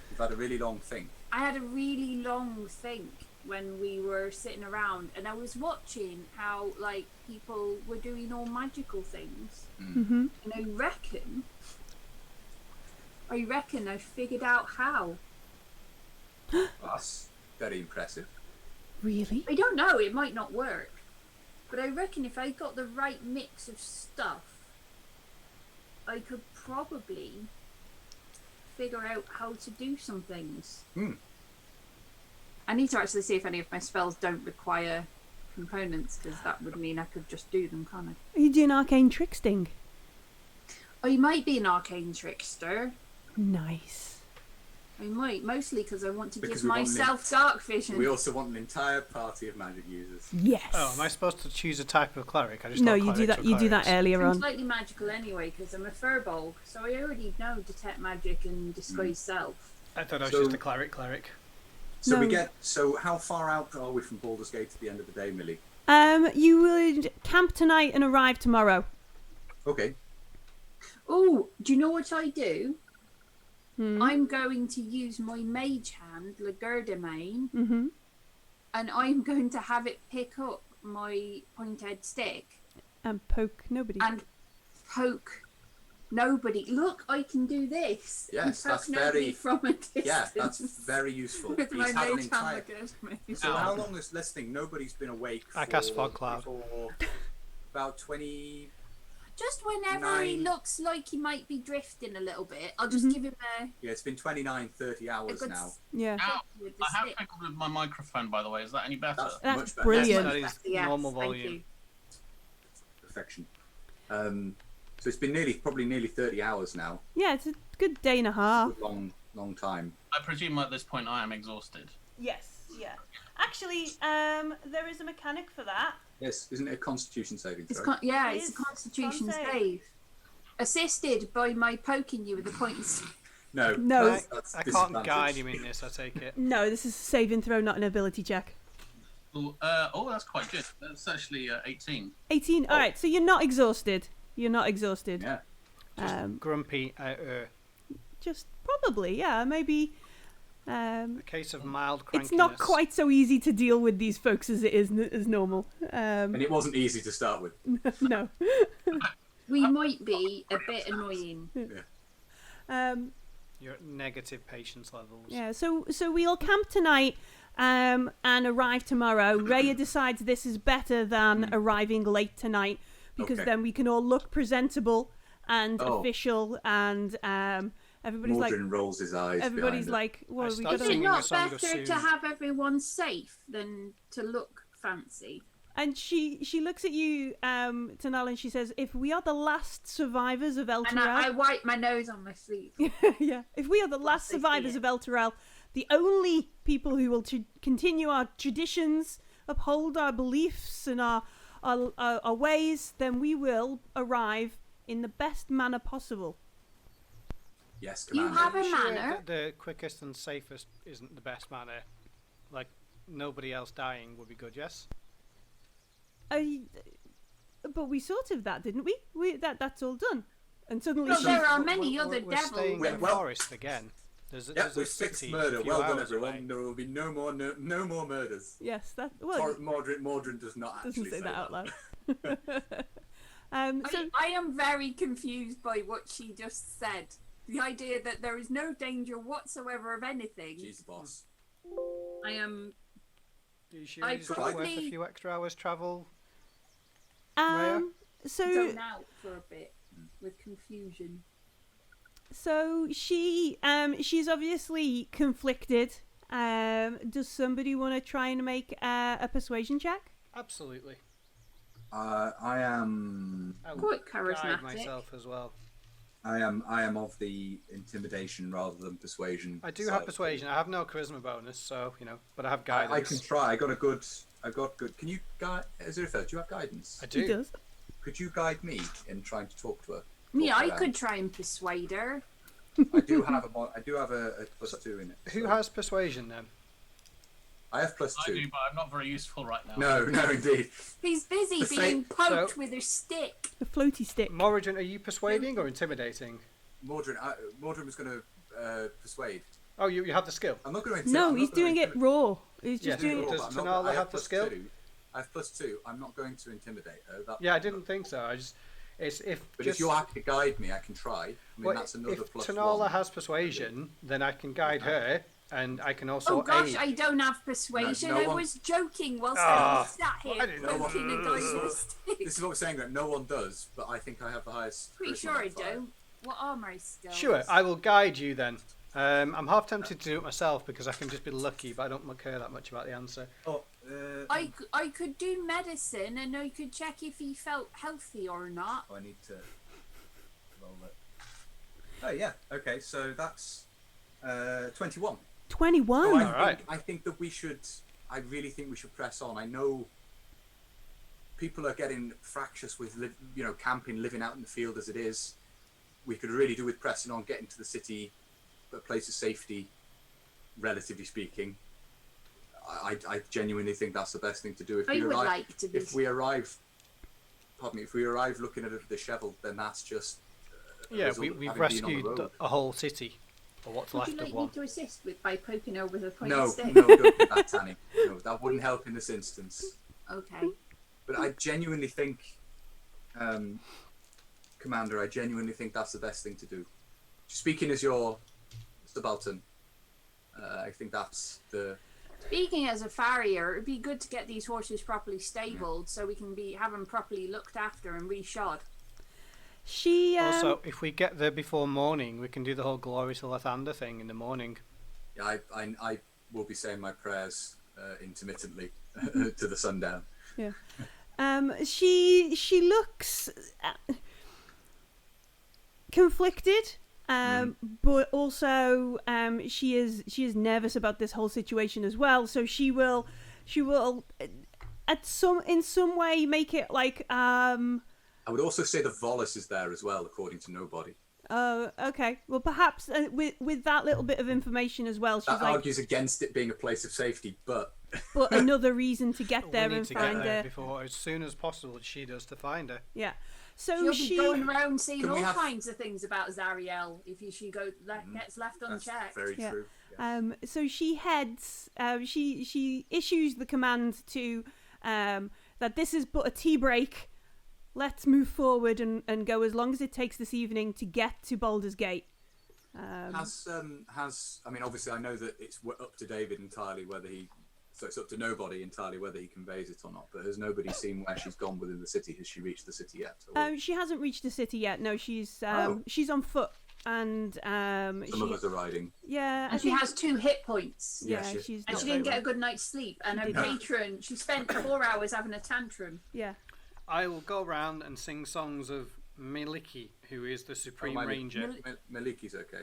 You've had a really long thing. I had a really long think when we were sitting around, and I was watching how like people were doing all magical things, Mm-hmm. and I reckon I figured out how. That's very impressive. Really? I don't know, it might not work, but I reckon if I got the right mix of stuff, I could probably figure out how to do some things. I need to actually see if any of my spells don't require components, because that would mean I could just do them, can't I? Are you doing arcane tricksting? I might be an arcane trickster. Nice. I might, mostly because I want to Because give we want myself dark vision. We also want an entire party of magic users. Yes. Oh, am I supposed to choose a type of cleric? I just No, thought you do clerics that. were You do that clerics. earlier I'm on. slightly magical anyway because I'm a furbolg, so I already know detect magic and disguise self. I thought I was So- just a cleric. So No. So how far out are we from Baldur's Gate at the end of the day, Millie? You would camp tonight and arrive tomorrow. Okay. Oh, do you know what I do? Hmm. I'm going to use my mage hand, Legerdemain, Mm-hmm. and I'm going to have it pick up my pointed stick And poke nobody. and poke nobody. Look, I can do this. Yes, and poke that's nobody very- from a distance. Yeah, that's very useful. With my He's had an mage hand, entire... Legerdemain. So how long is... Let's think, nobody's been awake I for... cast fog cloud. For about 20... Just whenever he 9. looks like he might be drifting a little bit, I'll just Mhm. give him a Yeah, it's been 29, 30 hours good now. Yeah. Ow, with the I have stick. tickled with my microphone, by the way. Is that any better? That's much better. brilliant. That is Yes, normal thank volume. you. Perfection. So it's been probably nearly 30 hours now. Yeah, it's a good day and a half. A long time. I presume at this point I am exhausted. Yes. Yeah. Actually, there is a mechanic for that. Yes, isn't it a Constitution saving It's throw? it's a It is. Constitution Con save. save. Assisted by my poking you with the points. No, No. that's I can't disadvantage. guide him in this, I take it. No, this is a saving throw, not an ability check. Oh, that's quite good. That's actually 18. 18. All right, so you're not exhausted. You're not exhausted. Yeah. Grumpy, Just probably, yeah, maybe. a case of mild crankiness. It's not quite so easy to deal with these folks as it is as normal. And it wasn't easy to start with. No. We might be a bit annoying. Your negative patience levels. Yeah. So we'll camp tonight. And arrive tomorrow. Raya decides this is better than arriving late tonight because Okay. then we can all look presentable and Oh. official, and everybody's Mordrin rolls his eyes. everybody's behind like, well, I we started Is got it singing to. a not song of better to Sue. have everyone safe than to look fancy? And she looks at you, Tanal, and she says, "If we are the last survivors of And I Eltruel, wipe my nose on my sleeve. yeah, if we are the last They see survivors it. of Eltruel, the only people who will continue our traditions, uphold our beliefs and our ways, then we will arrive in the best manner possible." Yes, You Commander. have a Sure, manner. the quickest and safest isn't the best manner. Like, nobody else dying would be good, yes? But we sort of that, didn't we? That's all done. And suddenly Well, she, there are many other we're staying devils. in Well- forest again. There's Yep, a we've fixed city murder. a few Well done, hours everyone. away. There will be no more murders. yes, that well, Mordrin does not doesn't actually say that out loud. So I am very confused by what she just said. The idea that there is no danger whatsoever of anything. She's the boss. I am. Are you sure I it's not worth a probably- few extra hours travel? so Zoned out for a bit with confusion. So she's obviously conflicted. Does somebody want to try and make a persuasion check? Absolutely. I am. I will Quite guide charismatic. myself as well. I am of the intimidation rather than persuasion. I do side have of persuasion. I have no charisma bonus, so but I have things. I guidance. can try. I got good. Can you guide? Azurfa, do you have guidance? I He do. does. Could you guide me in trying to talk to her? Me, Talk I around? could try and persuade her. I do have a +2 in it. Who so- has persuasion then? I have I +2. do, but I'm not very useful right now. No, indeed. He's busy The being poked So- with a stick. The floaty stick. Morrigan, are you persuading or intimidating? Mordrin was going to persuade. Oh, you have the skill. I'm not going to. No, he's doing it raw. He's Yeah, just doing it. does Tanala have the skill? I have +2. I'm not going to intimidate her. Yeah, I didn't think so. It's if But just, if you're happy to guide me, I can try. I mean, well, that's another if +1. Tanala has persuasion, then I can guide her, and I can also Oh gosh, aid. I don't have persuasion. No I one- was joking whilst Ah, I was sat here I didn't know poking a guy with a stick. This is what we're saying that no one does, but I think I have the highest. Pretty charisma sure I modifier. don't. What are my skills? Sure, I will guide you then. I'm half tempted to do it myself because I can just be lucky, but I don't care that much about the answer. Oh, I could do medicine and I could check if he felt healthy or not. I need to roll it. Oh yeah. Okay. So that's 21. 21. So Alright. I think that we should. I really think we should press on. I know people are getting fractious with camping, living out in the field as it is. We could really do with pressing on, getting to the city, a place of safety, relatively speaking. I genuinely think that's the best thing to do. If we arrive looking at it disheveled, then that's just Yeah, we've rescued a whole city, or what's Would left you of like one. me to assist by poking her with a pointed No, stick? don't do that, Tanny. No, that wouldn't help in this instance. Okay. But I genuinely think, Commander, I genuinely think that's the best thing to do. Speaking as your subaltern, I think that's the... Speaking as a farrier, it'd be good to get these horses properly stabled so we can have them properly looked after and reshod. She Also, if we get there before morning, we can do the whole Glory to Lathander thing in the morning. Yeah, I will be saying my prayers intermittently to the sundown. Yeah. She looks conflicted, but also she is nervous about this whole situation as well. So she will in some way make it like I would also say the Vollis is there as well, according to nobody. Oh, okay. Well, perhaps with that little bit of information as well, she's That like, argues against it being a place of safety, but another reason to get there we need and to find get there her. before, as soon as possible, she does to find her. Yeah. So She'll she be going around saying Can we all have- kinds of things about Zariel if she gets left that's unchecked. very Yeah. true. Yeah. So she heads. She issues the command to that this is but a tea break. Let's move forward and go as long as it takes this evening to get to Baldur's Gate. Has I mean, obviously I know that it's up to David entirely whether he, so it's up to nobody entirely whether he conveys it or not, but has nobody seen where she's gone within the city? Has she reached the city yet? Or She hasn't reached the city yet. No, she's Oh. she's on foot and some of us are riding. yeah, I And she think- has 2 hit points. yeah, Yes, she's And not she didn't very get a good night's sleep. And her didn't. patron, she spent 4 hours having a tantrum. yeah. I will go around and sing songs of Millie, who is the Supreme Ranger. Maliki's okay.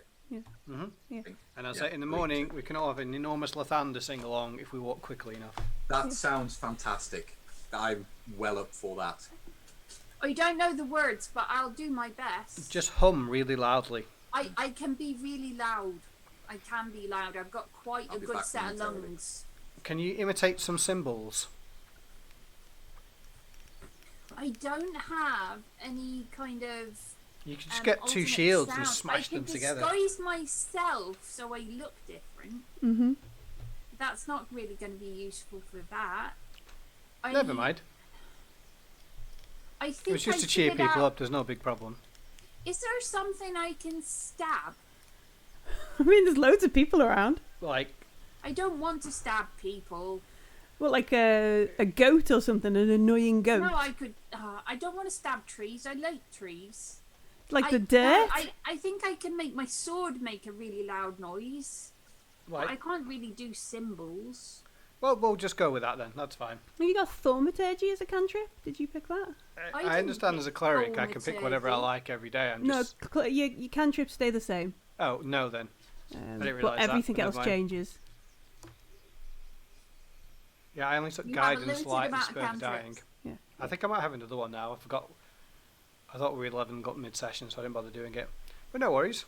And I'll say in the morning, we can all have an enormous Lathander sing along if we walk quickly enough. That sounds fantastic. I'm well up for that. I don't know the words, but I'll do my best. Just hum really loudly. I can be really loud. I can be loud. I've got quite I'll a be good back set of momentarily. lungs. Can you imitate some cymbals? I don't have any kind of You can just get 2 alternate shields and sounds. smash them together. I can disguise myself so I look different. Mm-hmm. That's not really going to be useful for that. Never mind. I think It's just I to cheer figured people out- up. There's no big problem. Is there something I can stab? I mean, there's loads of people around. Like, I don't want to stab people. Well, like a goat or something, an annoying goat, No, I could. I don't want to stab trees. I like trees. like the dirt. I think I can make my sword make a really loud noise. But I can't really do cymbals. well, we'll just go with that then. That's fine. Have you got thaumaturgy as a cantrip? Did you pick that? I I didn't understand pick as a cleric, I can pick whatever I thaumaturgy. like every day. I'm No, just... your cantrips stay the same. Oh, no then. didn't But realise that, everything but never else mind. changes. Yeah, I only took You have a guidance, limited light, and amount of spur for cantrips. dying. Yeah. I think I might have another one now. I forgot. I thought we 11 got mid-session, so I didn't bother doing it. But no worries.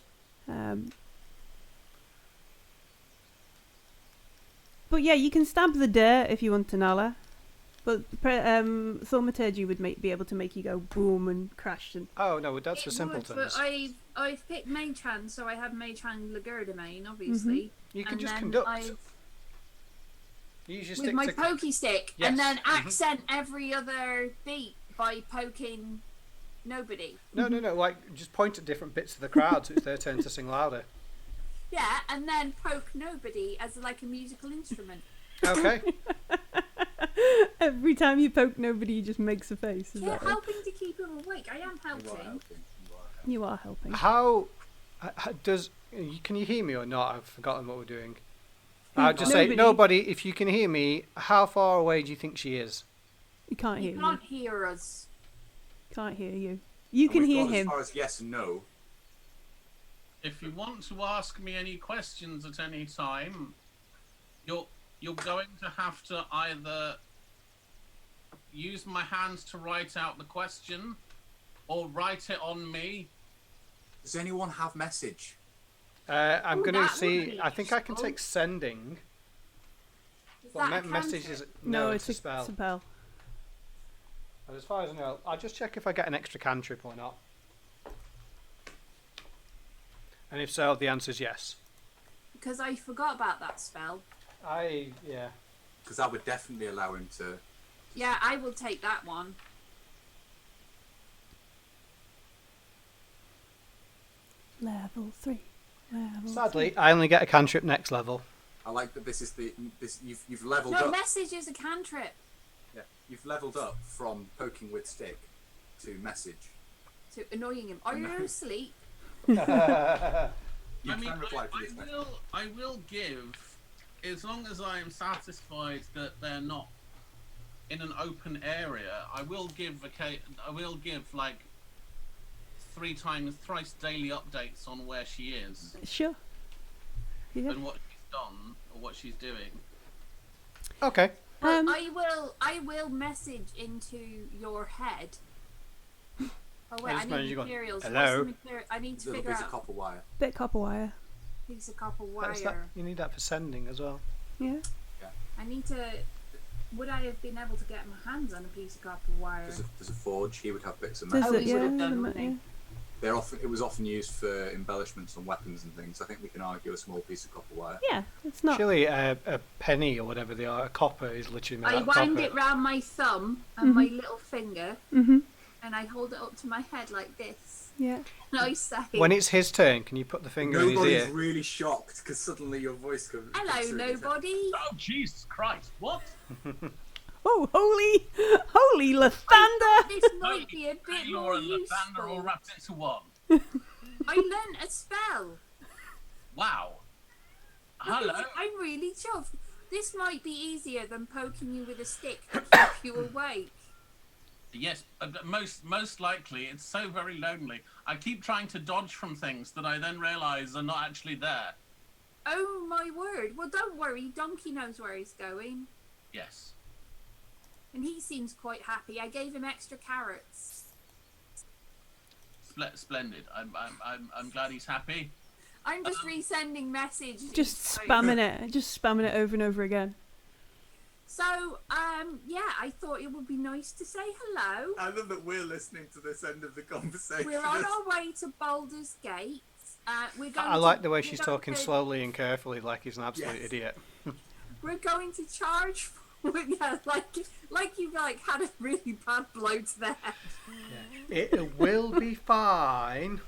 But yeah, you can stab the dirt if you want to, Nala. But thaumaturgy would be able to make you go boom and crash. And Oh, no, that's for It would, simpletons. but I've picked Mage Hand, so I have Mage Hand Legerdemain, obviously. You can And just then conduct. I've- Use your with stick my to... pokey stick, Yes. and then accent every other beat by poking nobody. No, like, just point at different bits of the crowd so it's their turn to sing louder. Yeah, and then poke nobody as like a musical instrument. Okay. every time you poke nobody, he just makes a face. Is Yeah, that right? helping to keep him awake. I am You are helping. helping. You are helping. How does... Can you hear me or not? I've forgotten what we're doing. I'll just Nobody. say, nobody, if you can hear me, how far away do you think she is? You can't hear You you. can't hear us. Can't hear you. You And can we've hear gone him. As far as yes and no. If you want to ask me any questions at any time, you're going to have to either use my hands to write out the question, or write it on me. Does anyone have message? I'm Ooh, going to that would see. be I think I can useful. take sending. Is But that a message cantrip? is No, it's a a spell. spell. But as far as I know, I'll just check if I get an extra cantrip or not. And if so, the answer is yes. Because I forgot about that spell. Yeah. Because that would definitely allow him to. Yeah, I will take that one. Level 3. Level Sadly, I only get a cantrip next level. I like that this is you've leveled No, up. message is a cantrip. Yeah, you've leveled up from poking with stick to message. To annoying him. Are you asleep? You I can mean, reply to this message. I will give, as long as I am satisfied that they're not in an open area. I will give like thrice daily updates on where she is Sure. Yeah. and what she's done or what she's doing. Okay. Well, I will message into your head. Oh wait, I I just managed need to go, materials. "Hello?" What's the I need to Little figure piece of out copper wire. Bit of copper wire. piece of copper That's that, wire. you need that for sending as well. Yeah. I need to. Would I have been able to get my hands on a piece of copper wire? There's a forge. He would have bits of Does metal. Oh, it, he would yeah, have done, the wouldn't he? yeah. It was often used for embellishments on weapons and things. I think we can argue a small piece of copper wire. Yeah, it's not. Surely a penny or whatever they are, a copper is literally made I out of wind copper. it round my thumb and my little finger, Mhm. and I hold it up to my head like this. Yeah. And I say, When it's his turn, can you put the finger in his Nobody's ear? really shocked because suddenly your voice comes. "Hello, comes through his head. nobody." Oh Jesus Christ! What? Oh, holy Lathander! This might be a bit You're more and Lathander all useful. wrapped into one. I learnt a spell. Wow. Hello. I'm really chuffed. This might be easier than poking you with a stick to keep you awake. Yes, most likely. It's so very lonely. I keep trying to dodge from things that I then realise are not actually there. Oh my word. Well, don't worry. Donkey knows where he's going. Yes. And he seems quite happy. I gave him extra carrots. Splendid. I'm glad he's happy. I'm just resending message. Just spamming it over and over again. So, yeah, I thought it would be nice to say hello. I love that we're listening to this end of the conversation. We're on our way to Baldur's Gate. We're going I like the way we're she's going talking to- slowly and carefully, like he's an absolute Yes. idiot. We're going to charge. Yeah, like you had a really bad blow to the head. It will be fine.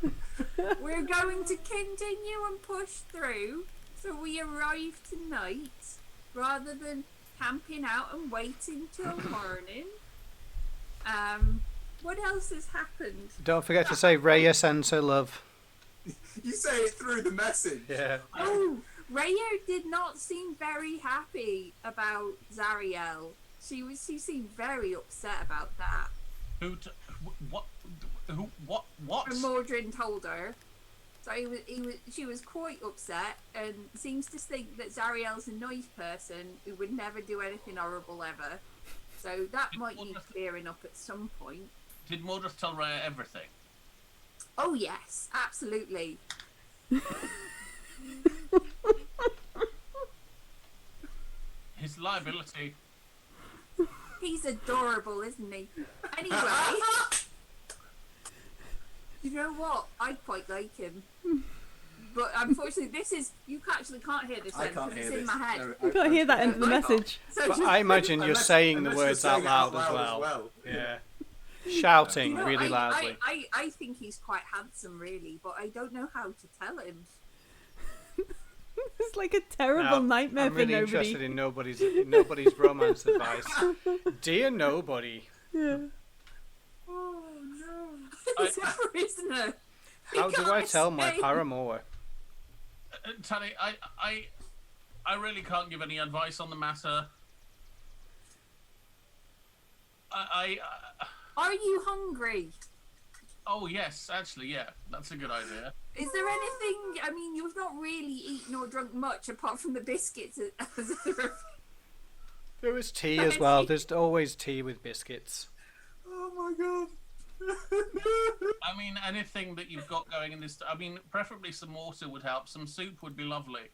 We're going to continue and push through. So we arrive tonight, rather than camping out and waiting till morning. What else has happened? Don't forget to say Raya sends her love. You say it through the message. Yeah. Oh, Raya did not seem very happy about Zariel. She seemed very upset about that. What? And Mordrin told her. So she was quite upset and seems to think that Zariel's a nice person who would never do anything horrible ever. So that might need clearing up at some point. Did Mordred tell Raya everything? Oh yes, absolutely. His liability. He's adorable, isn't he? Anyway, you know what? I quite like him. But unfortunately, you actually can't hear this I then can't because hear it's in this. my head. No, You can't hear that end of the I- message. So But just- I imagine you're Unless- saying the unless you're words saying out it loud as as well. Yeah. Shouting You know, really loudly. I think he's quite handsome, really, but I don't know how to tell him. It's like a terrible Now, nightmare I'm really for nobody. interested in nobody's romance advice. Dear nobody, Yeah. Oh no! He's a prisoner. He how do I can't tell my escape. paramour? Tally, I really can't give any advice on the matter. Are you hungry? Oh yes, actually, yeah, that's a good idea. Is there anything? I mean, you've not really eaten or drunk much apart from the biscuits. There was tea as well. There's always tea with biscuits. Oh my god. I mean, anything that you've got going in this. I mean, preferably some water would help. Some soup would be lovely.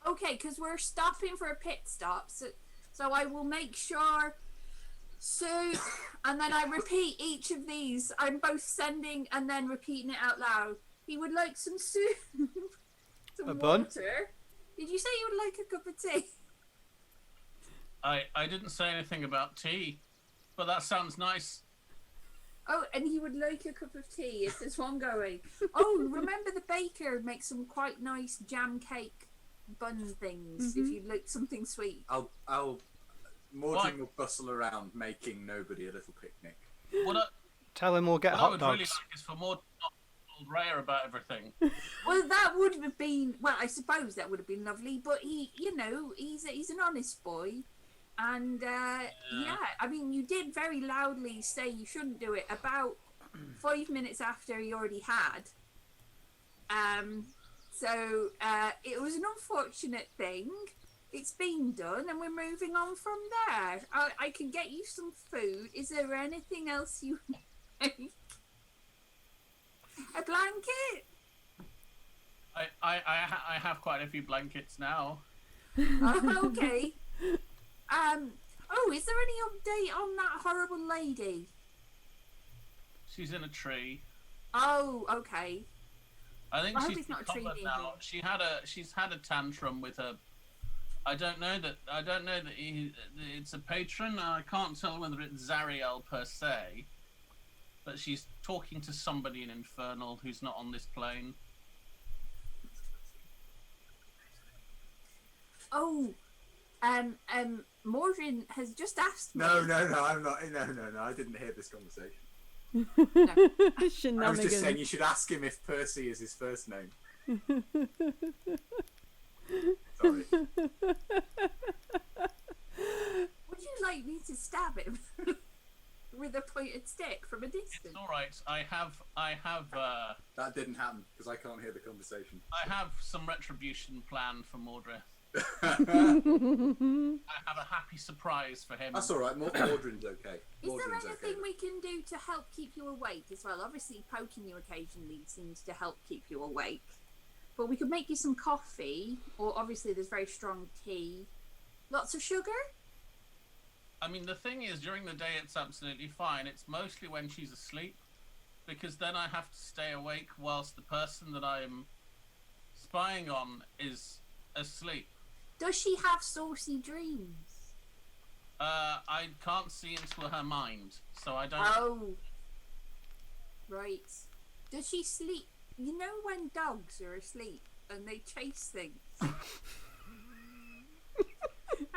Okay, because we're stopping for a pit stop, so I will make sure. So, and then I repeat each of these. I'm both sending and then repeating it out loud. He would like some soup, some A bun? water. Did you say you would like a cup of tea? I didn't say anything about tea, but that sounds nice. Oh, and he would like a cup of tea. Is this one going? Oh, remember the baker makes some quite nice jam cake bun things. If you'd like something sweet. Mordrin will bustle around making nobody a little picnic. Tell him we'll get What I hot would dogs. really like is for Mord not to be rare about everything. Well, that would have been. Well, I suppose that would have been lovely. But he, he's an honest boy, and yeah. I mean, you did very loudly say you shouldn't do it about 5 minutes after he already had. So it was an unfortunate thing. It's been done, and we're moving on from there. I can get you some food. Is there anything else you like? A blanket? I have quite a few blankets now. Oh, okay. Oh, is there any update on that horrible lady? She's in a tree. Oh, okay. I think I hope she's it's not a tree recovered near now. here. She's had a tantrum with her. I don't know that it's a patron. I can't tell whether it's Zariel per se, but she's talking to somebody in Infernal who's not on this plane. Oh, Mordrin has just asked me. No, I'm not. No, I didn't hear this conversation. Shenanigans. I was just saying you should ask him if Percy is his first name. Sorry. Would you like me to stab him with a pointed stick from a distance? It's all right. I have. That didn't happen because I can't hear the conversation. I have some retribution planned for Mordred. I have a happy surprise for him. That's all right. Mordrin's okay. Is there Mordrin's anything okay. we can do to help keep you awake as well? Obviously, poking you occasionally seems to help keep you awake. But we could make you some coffee, or obviously there's very strong tea. Lots of sugar? I mean, the thing is, during the day it's absolutely fine. It's mostly when she's asleep, because then I have to stay awake whilst the person that I'm spying on is asleep. Does she have saucy dreams? I can't see into her mind, so I don't. Oh. Right. Does she sleep? You know when dogs are asleep and they chase things?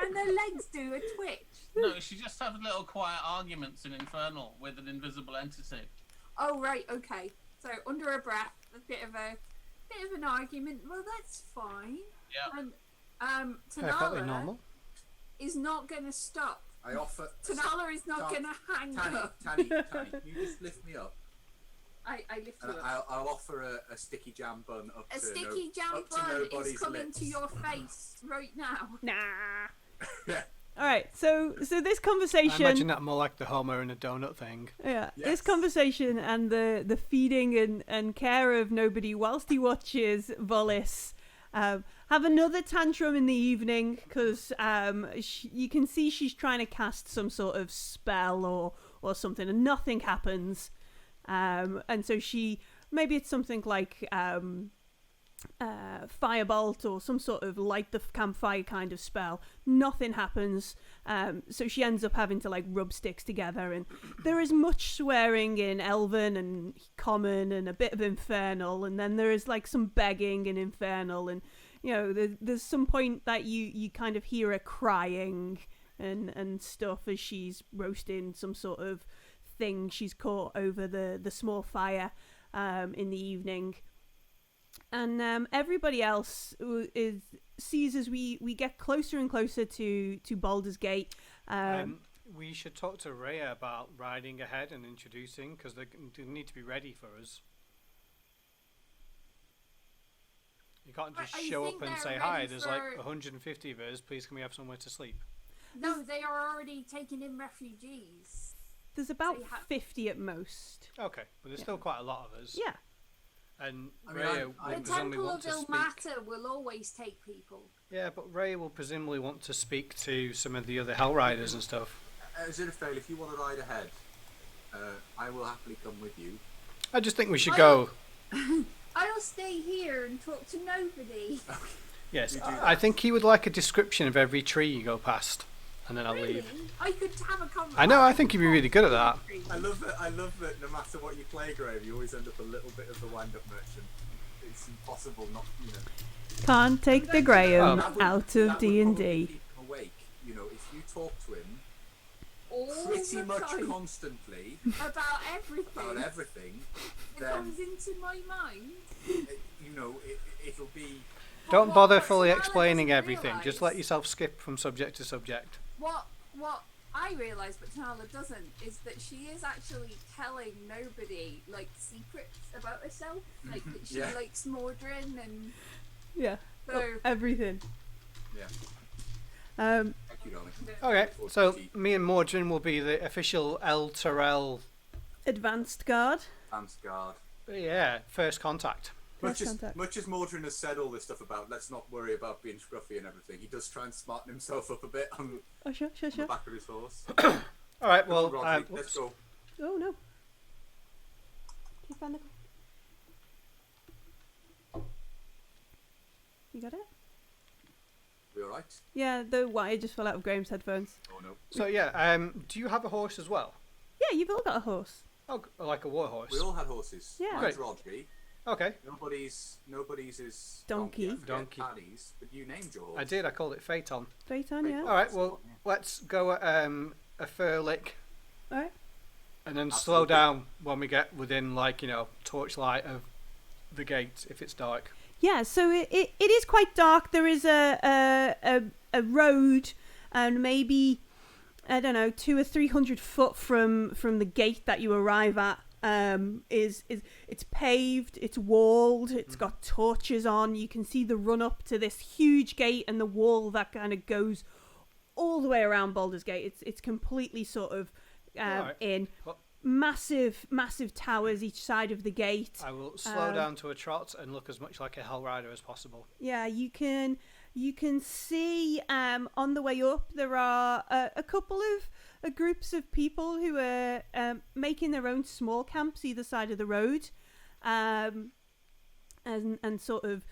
And their legs do a twitch. No, she just has little quiet arguments in Infernal with an invisible entity. Oh, right, okay. So, under her breath, a bit of an argument. Well, that's fine. Yeah. And, Perfectly Tanala normal. is not going to stop. I offer. Tanala is not going to hang up. Tanny, you just lift me up. I lift you And up. I'll offer a sticky jam bun up A to sticky jam up to bun nobody's is coming lips. to your face right now. Nah. Yeah. All right. So this I conversation. imagine that more like the Homer and a donut thing. Yeah, Yes. this conversation and the feeding and care of nobody whilst he watches Vollis have another tantrum in the evening because you can see she's trying to cast some sort of spell or something and nothing happens. And so maybe it's something like firebolt or some sort of light the campfire kind of spell. Nothing happens. So she ends up having to like rub sticks together, and there is much swearing in Elven and Common and a bit of Infernal, and then there is like some begging in Infernal, and you know there's some point that you kind of hear her crying and stuff as she's roasting some sort of thing she's caught over the small fire in the evening. And everybody else sees as we get closer and closer to Baldur's Gate. we should talk to Rhea about riding ahead and introducing, because they need to be ready for us. You can't just I show think up and they're say, ready hi, there's like for- 150 of us, please can we have somewhere to sleep? No, they are already taking in refugees. There's about So you ha- 50 at most. Okay, but there's still quite a lot of us. Yeah. And I mean, Rhea I- will The presumably Temple want of to speak. Ilmater will always take people. Yeah, but Rhea will presumably want to speak to some of the other Hell Riders and stuff. Zinfale, if you want to ride ahead, I will happily come with you. I just think we should go. I'll stay here and talk to nobody. Yes, You do I think he would like a description of every tree you go past, and then I'll Really? leave. I could have a conversation. I know, I think he'd be really good at that. I love that no matter what you play, Grave, you always end up a little bit of the wind-up merchant. It's impossible not, Can't take the Graham That would- out that of would D&D. probably keep him awake. If you talk to him All pretty the much time constantly about everything about everything, that then comes into my mind. it'll be. Don't what bother fully Sarah explaining doesn't everything. Just realise- let yourself skip from subject to subject. What I realise, but Tanala doesn't, is that she is actually telling nobody like secrets about herself, like that she Yeah. likes Mordrin, and Yeah. so Everything. Yeah. Um, Thank you, darling. Okay, Or so TT. me and Mordrin will be the official Eltruel, advanced guard. Ansgard. first contact. Much First as, contact. much as Mordrin has said all this stuff about let's not worry about being scruffy and everything, he does try and smarten himself up a bit on Oh, sure. the back of his horse. All right, Come on, well, Rodney, let's go. Oh, no. Keep on the... You got it? We all right? Yeah, the wire just fell out of Graham's headphones. Oh no. So yeah, do you have a horse as well? Yeah, you've all got a horse. Oh, like a war horse. We all had horses. Yeah. Mine's Great. Rodri. Okay, Nobody's is Donkey. I forget Donkey. Paddy's, but you named your horse. I did. I called it Phaeton. Phaeton, yeah. All right, well, let's go at a fur lick, All right. and then slow down when we get within, torchlight of the gate if it's dark. Yeah, so it is quite dark. There is a road, and maybe, I don't know, 200 or 300 foot from the gate that you arrive at. Is it's paved, it's walled, it's got torches on. You can see the run up to this huge gate and the wall that kind of goes all the way around Baldur's Gate. It's completely sort of Alright. in Well- massive towers each side of the gate. I will slow down to a trot and look as much like a Hell Rider as possible. Yeah, you can see on the way up there are a couple of groups of people who are making their own small camps either side of the road, and sort of,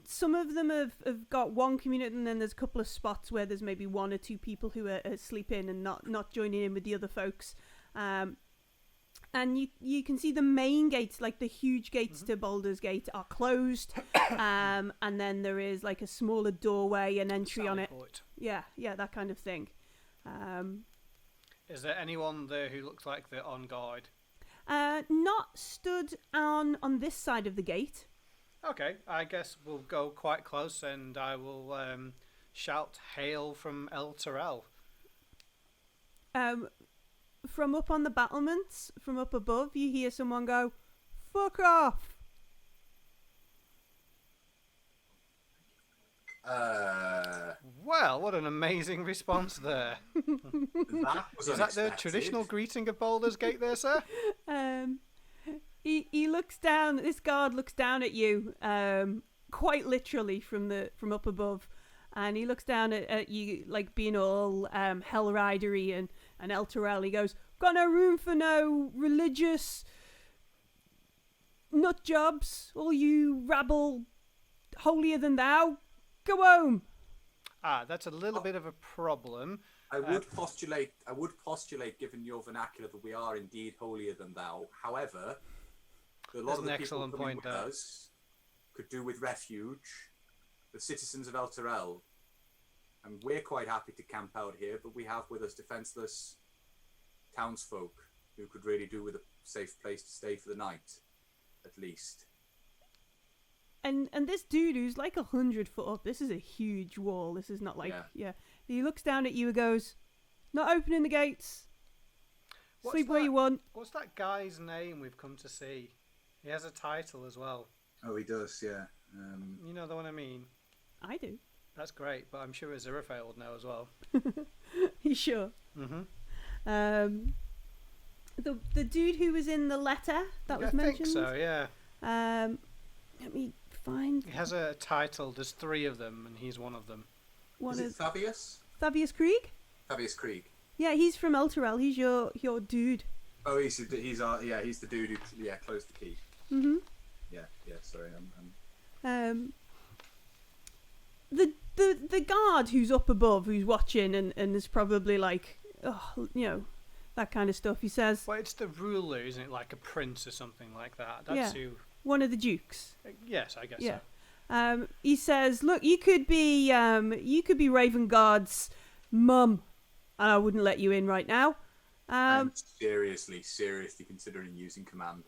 some of them have got one community, and then there's a couple of spots where there's maybe one or two people who are sleeping and not joining in with the other folks. And you can see the main gates, like the huge gates to Baldur's Gate, are closed. And then there is like a smaller doorway and entry on Sally it. Port. Yeah, that kind of thing. Is there anyone there who looks like they're on guard? Not stood on this side of the gate. Okay, I guess we'll go quite close and I will shout hail from Eltruel. From up on the battlements, from up above, you hear someone go, "Fuck off!" Well, what an amazing response there. That was Is that the unexpected. traditional greeting of Baldur's Gate there, sir? He looks down. This guard looks down at you, quite literally from up above, and he looks down at you like being all hell ridery and Eltruel. He goes, "Got no room for no religious nut jobs. All you rabble, holier than thou. Go home." That's a little bit of a problem. I would postulate, given your vernacular, that we are indeed holier than thou. However, a lot That's of an the people excellent coming point with there. us could do with refuge. The citizens of Eltruel, and we're quite happy to camp out here, but we have with us defenseless townsfolk who could really do with a safe place to stay for the night, at least. And this dude who's like 100 foot up. This is a huge wall. This is not like Yeah. He looks down at you and goes, Not opening the gates. What's Sleep where that? you want. What's that guy's name we've come to see? He has a title as well. Oh, he does, yeah. You know the one I mean? I do. That's great, but I'm sure Aziraphale would know as well. You sure? Mm-hmm. The dude who was in the letter that was mentioned. I think so, yeah. Let me find He has a title. There's 3 of them, and he's one of them. one Is it of Fabius? Fabius Krieg. Fabius Krieg. Yeah, he's from Eltruel. He's your dude. Oh, he's the dude who closed the key. Mhm. Yeah. Sorry, The guard who's up above, who's watching and is probably like, oh, that kind of stuff. He says, Well, it's the ruler, isn't it? Like a prince or something like that. That's Yeah. who. one of the dukes. Yes, I guess Yeah. so. He says, look, you could be Ravengard's mum, and I wouldn't let you in right now. I'm seriously considering using command.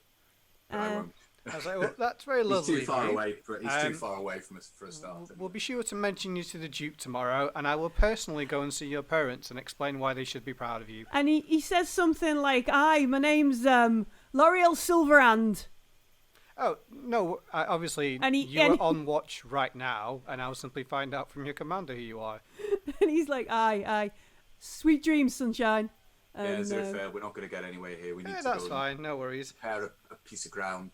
But I won't. I was like, well, that's very He's lovely. too far of you. away. He's too far away from us for a start. We'll be sure to mention you to the Duke tomorrow, and I will personally go and see your parents and explain why they should be proud of you. And he says something like, "Hi, my name's L'Oreal Silverhand." Oh, no, obviously And you are on watch right now, and I'll simply find out from your commander who you are. And he's like, aye. Sweet dreams, sunshine. Yeah, And, Zerfair, we're not going to get anywhere here. We need Yeah, to that's go fine, no worries. and repair a piece of ground.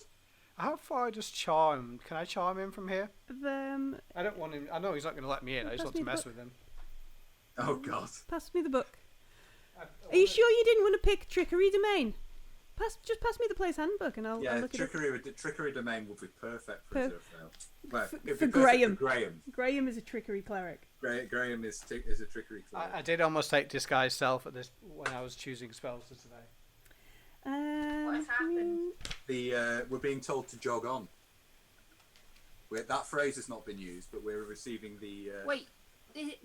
How far does charm? Can I charm him from here? um, I don't want him. I know he's not going to let me in. I just Pass want me to the mess book. with him. Oh, God. pass me the book. Are you sure you didn't want to pick Trickery Domain? Just pass me the place handbook and I'll look Trickery Domain would be perfect for Per- Zerfair. Well, it'd be for perfect Graham. For Graham. Graham is a trickery cleric. Graham is a trickery cleric. I did almost take disguise self at this when I was choosing spells for today. What has happened? We're being told to jog on. That phrase has not been used, but we're receiving the. Wait,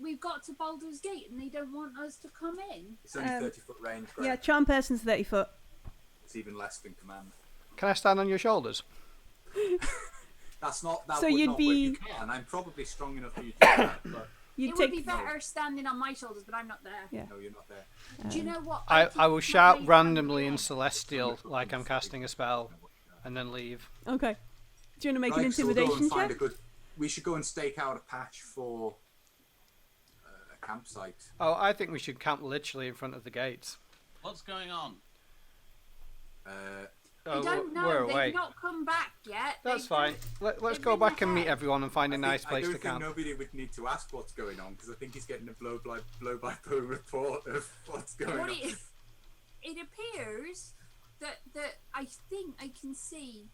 we've got to Baldur's Gate and they don't want us to come in? It's only 30-foot range. Graham. Yeah, charm person's 30 foot. It's even less than command. Can I stand on your shoulders? That's not. That So would you'd not, be- You can. I'm probably strong enough for you to do that, but You'd It take would be better standing on my shoulders, but I'm not there. Yeah. no, you're not there. Do you know what? I will keep shout my weight randomly on in the Celestial like I'm casting a spell, and then leave. Okay. Do you want to make an Right, so we'll go intimidation and find check? a good. We should go and stake out a patch for a campsite. Oh, I think we should camp literally in front of the gates. What's going on? Oh, I don't know. we're away. They've not come back yet. That's They've fine. just- Let's they've go been back and meet ahead. everyone and find a nice I place don't to think camp. nobody would need to ask what's going on because I think he's getting a blow by blow report of what's going What on. it appears that I think I can see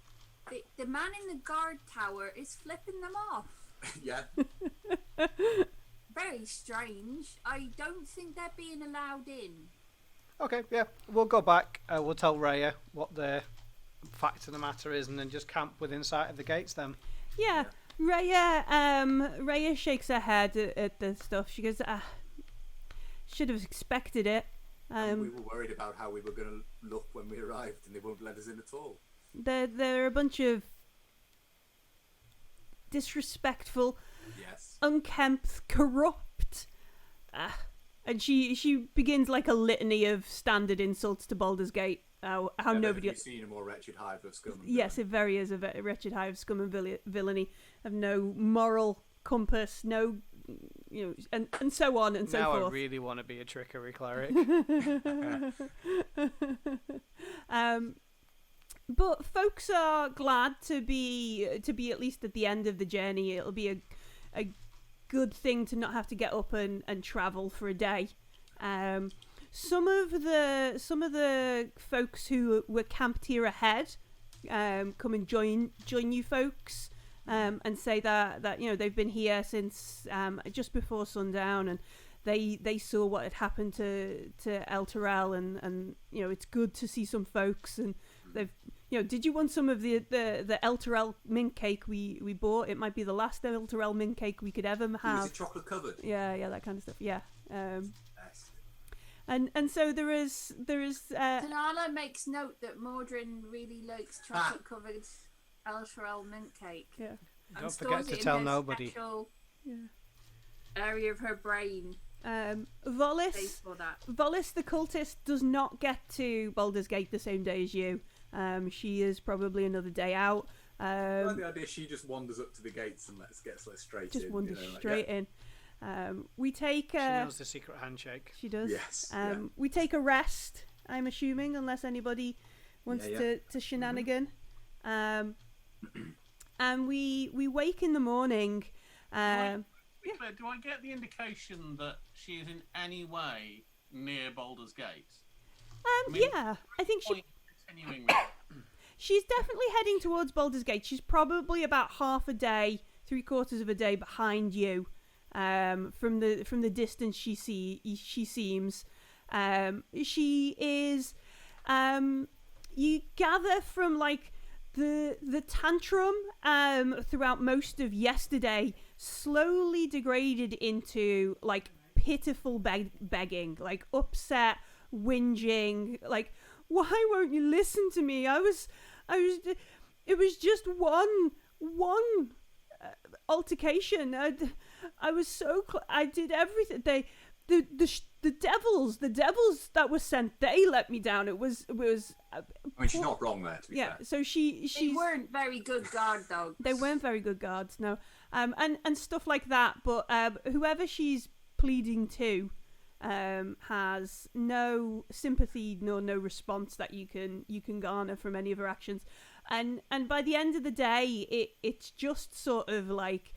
that the man in the guard tower is flipping them off. Yeah. Very strange. I don't think they're being allowed in. Okay, yeah. We'll go back. We'll tell Raya what the fact of the matter is and then just camp within sight of the gates then. Yeah. Raya shakes her head at the stuff. She goes, should have expected it. We were worried about how we were going to look when we arrived, and they won't let us in at all. They're a bunch of disrespectful, Yes. unkempt, corrupt. And she begins like a litany of standard insults to Baldur's Gate. How Never nobody. have you seen a more wretched hive of scum? and Yes, villainy. it very is a wretched hive of scum and villainy, of no moral compass, no, and so on and so now forth. I really want to be a trickery cleric. But folks are glad to be at least at the end of the journey. It'll be a good thing to not have to get up and travel for a day. Some of the folks who were camped here ahead come and join you folks and say that they've been here since just before sundown, and they saw what had happened to Eltruel, and it's good to see some folks, and they've did you want some of the Eltruel mint cake we bought? It might be the last Eltruel mint cake we could ever Was have. it chocolate covered? Yeah, that kind of stuff. Yeah. Yes. And so there is Talala makes note that Mordrin really likes chocolate covered Eltruel mint cake. yeah. And Don't stores forget to it in tell her nobody. special Yeah. area of her brain. Vollis, Space for that. Vollis the cultist does not get to Baldur's Gate the same day as you. She is probably another day out. I like the idea she just wanders up to the gates and gets let straight Just in. wanders you know, like, straight yeah. in. We take. She knows the secret handshake. She does. Yes, yeah. We take a rest. I'm assuming, unless anybody wants Yeah. to shenanigan. And we wake in the morning. Do I get the indication that she is in any way near Baldur's Gate? mean, Yeah, I think Continuing. she's definitely heading towards Baldur's Gate. She's probably about half a day, 3/4 of a day behind you. From the distance she seems. She is. You gather from like the tantrum throughout most of yesterday slowly degraded into like pitiful begging, like upset, whinging, like, why won't you listen to me? It was just one altercation. I was so I did everything. The devils that were sent, they let me down. It was. I mean, she's not wrong there, to be fair. So she They weren't very good guard dogs. they weren't very good guards, no, and stuff like that. But whoever she's pleading to has no sympathy nor no response that you can garner from any of her actions, and by the end of the day, it's just sort of like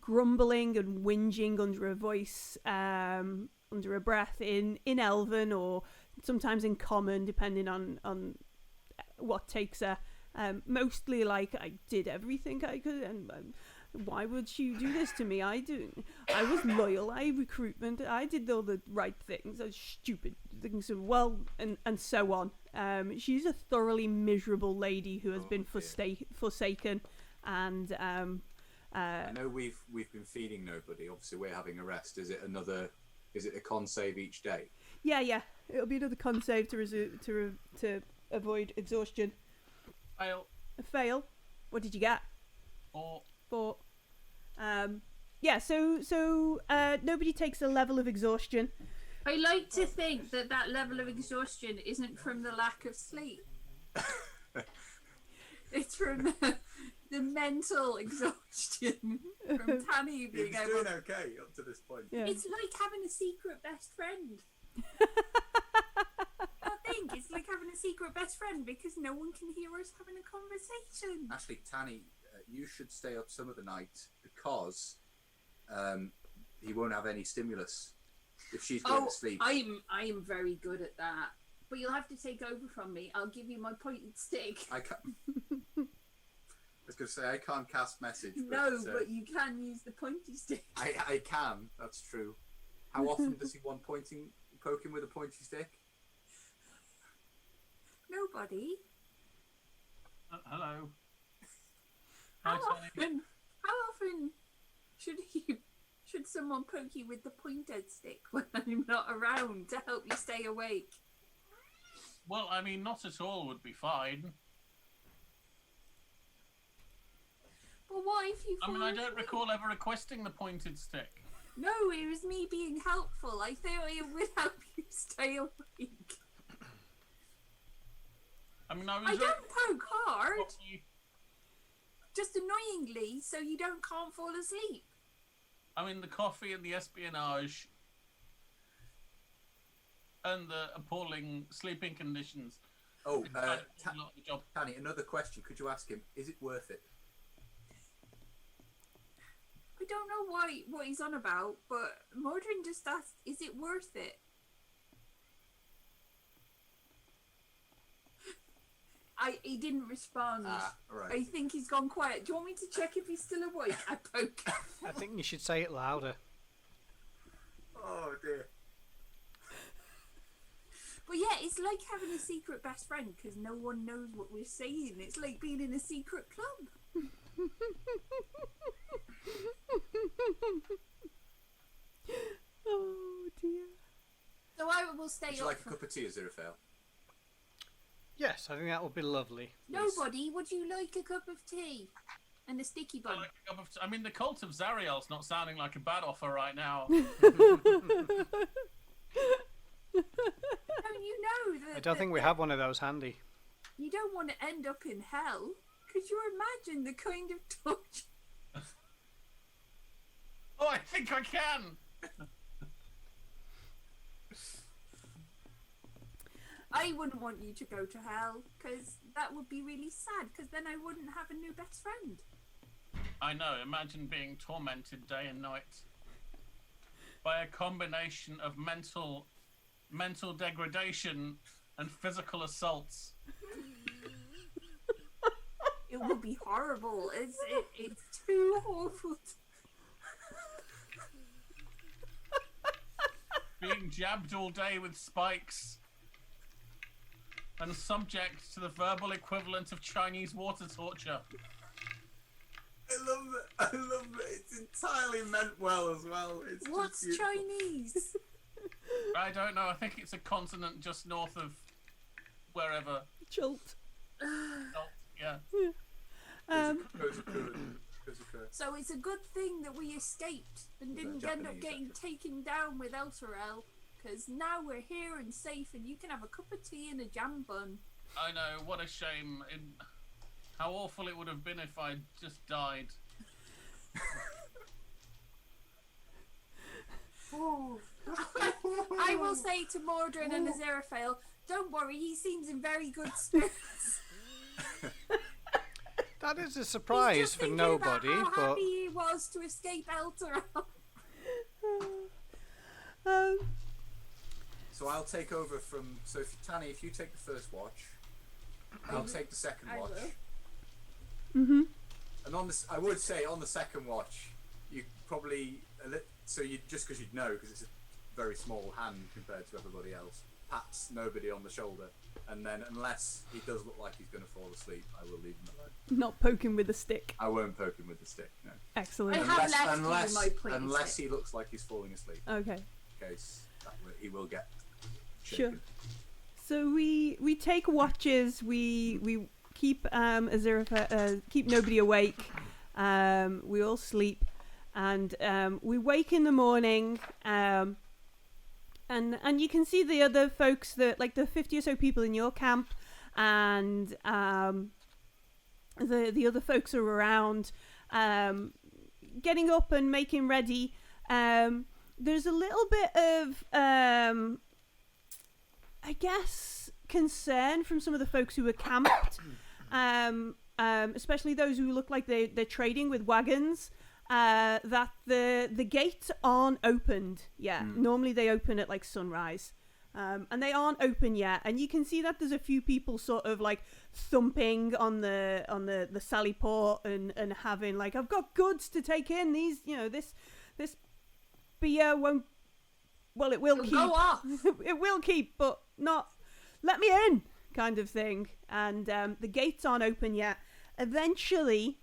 grumbling and whinging under her voice, under her breath in Elven or sometimes in Common, depending on what takes her. Mostly like, I did everything I could, and why would she do this to me? I was loyal, I recruitment, I did all the right things, those stupid things, and so on. She's a thoroughly miserable lady who has been forsaken, and I know we've been feeding nobody. Obviously, we're having a rest. Is it a con save each day? Yeah. It'll be another con save to avoid exhaustion. Fail. A fail. What did you get? 4. 4. Yeah. So nobody takes a level of exhaustion. I like to think that level of exhaustion isn't from the lack of sleep. It's from the mental exhaustion from Tanny being He's able. doing okay up to this point. Yeah. It's like having a secret best friend. I think it's like having a secret best friend because no one can hear us having a conversation. Actually, Tanny, you should stay up some of the night because he won't have any stimulus if she's going to sleep. I'm very good at that. But you'll have to take over from me. I'll give you my pointed stick. I was going to say, I can't cast message. But you can use the pointy stick. I can, that's true. How often does he want poking with a pointy stick? Nobody. Hello. How Hi, Tony. often should someone poke you with the pointed stick when I'm not around to help you stay awake? Well, I mean, not at all would be fine. But what if you? I mean, I don't recall ever requesting the pointed stick. No, it was me being helpful. I thought it would help you stay awake. I mean, I I was. don't poke hard, What you- just annoyingly, so you can't fall asleep. I mean, the coffee and the espionage and the appalling sleeping conditions. Oh, I did a lot of the job. Tanny, another question. Could you ask him, is it worth it? I don't know what he's on about, but Mordrin just asked, "Is it worth it?" He didn't respond. Ah, all right. I think he's gone quiet. Do you want me to check if he's still awake? I poke. I think you should say it louder. Oh dear. But yeah, it's like having a secret best friend because no one knows what we're saying. It's like being in a secret club. Oh dear. So I will stay Would you up. like a cup of tea, Aziraphale? Yes, I think that would be lovely. Nobody, would you like a cup of tea? And a sticky bun. I mean, the cult of Zariel's not sounding like a bad offer right now. Don't you know that? I don't think we have one of those handy. You don't want to end up in hell. Could you imagine the kind of torture? Oh, I think I can. I wouldn't want you to go to hell, because that would be really sad, because then I wouldn't have a new best friend. I know. Imagine being tormented day and night by a combination of mental degradation and physical assaults. It would be horrible. It's too awful. Being jabbed all day with spikes and subject to the verbal equivalent of Chinese water torture. I love it. I love it. It's entirely meant well as well. It's What's just beautiful. Chinese? I don't know. I think it's a continent just north of wherever. Chult. Oh, yeah. Kozukura. So it's a good thing that we escaped and didn't end up Japanese, getting taken down with Eltruel, because now we're here and safe, and you can have a cup of tea and a jam bun. I know. What a shame. How awful it would have been if I'd just died. Oh. I will say to Mordrin and Aziraphale, don't worry, he seems in very good spirits. That is a He's surprise just for thinking nobody, about how but happy he was to escape Eltruel. So I'll take over from. So Tanny, if you take the first watch, I'll take the second I watch. will. Mhm. And on this, I would say on the second watch, you probably so you just because you'd know because it's a very small hand compared to everybody else. Pats nobody on the shoulder, and then unless he does look like he's going to fall asleep, I will leave him alone. Not poking with a stick. I won't poke him with the stick. No. Excellent. I have left you my point. unless he looks like he's falling asleep. Okay. In case he will get Sure. shaken. So we take watches. We keep keep nobody awake. We all sleep, and we wake in the morning. And you can see the other folks, like the 50 or so people in your camp, and the other folks are around, getting up and making ready. There's a little bit of, I guess, concern from some of the folks who were camped, especially those who look like they're trading with wagons. That the gates aren't opened yet. Normally they open at like sunrise, and they aren't open yet. And you can see that there's a few people sort of like thumping on the sally port and having like, I've got goods to take in. These, this beer won't. Well, it will keep. Go off. It will keep, but not. Let me in, kind of thing. And the gates aren't open yet. Eventually.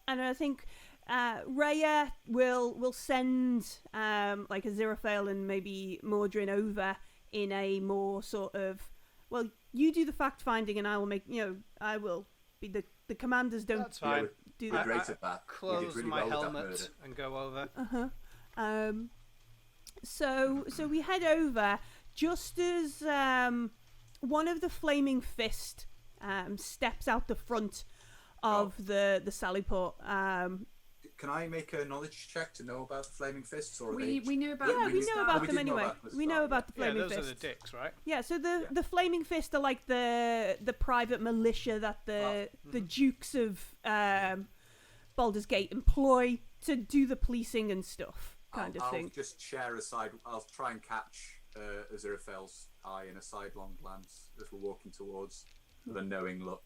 And I think Rhea will send like Aziraphale and maybe Mordrin over in a more sort of, well, you do the fact finding and I will I will be the commanders don't that's fine. do We're that. great at that. We Close did really my well with that helmet murder. and go over. So we head over just as one of the flaming fist steps out the front of the Sallyport. Can I make a knowledge check to know about the flaming fists? Or We knew about Yeah, them. we know about we them did know anyway. about them at the We know start, about the Yeah, flaming those are fists. the dicks, right? Yeah, so the flaming fist are like the private militia that the dukes of Baldur's Gate employ to do the policing and stuff, kind of I'll thing. just share a side. I'll try and catch Aziraphale's eye in a sidelong glance as we're walking towards, with a knowing look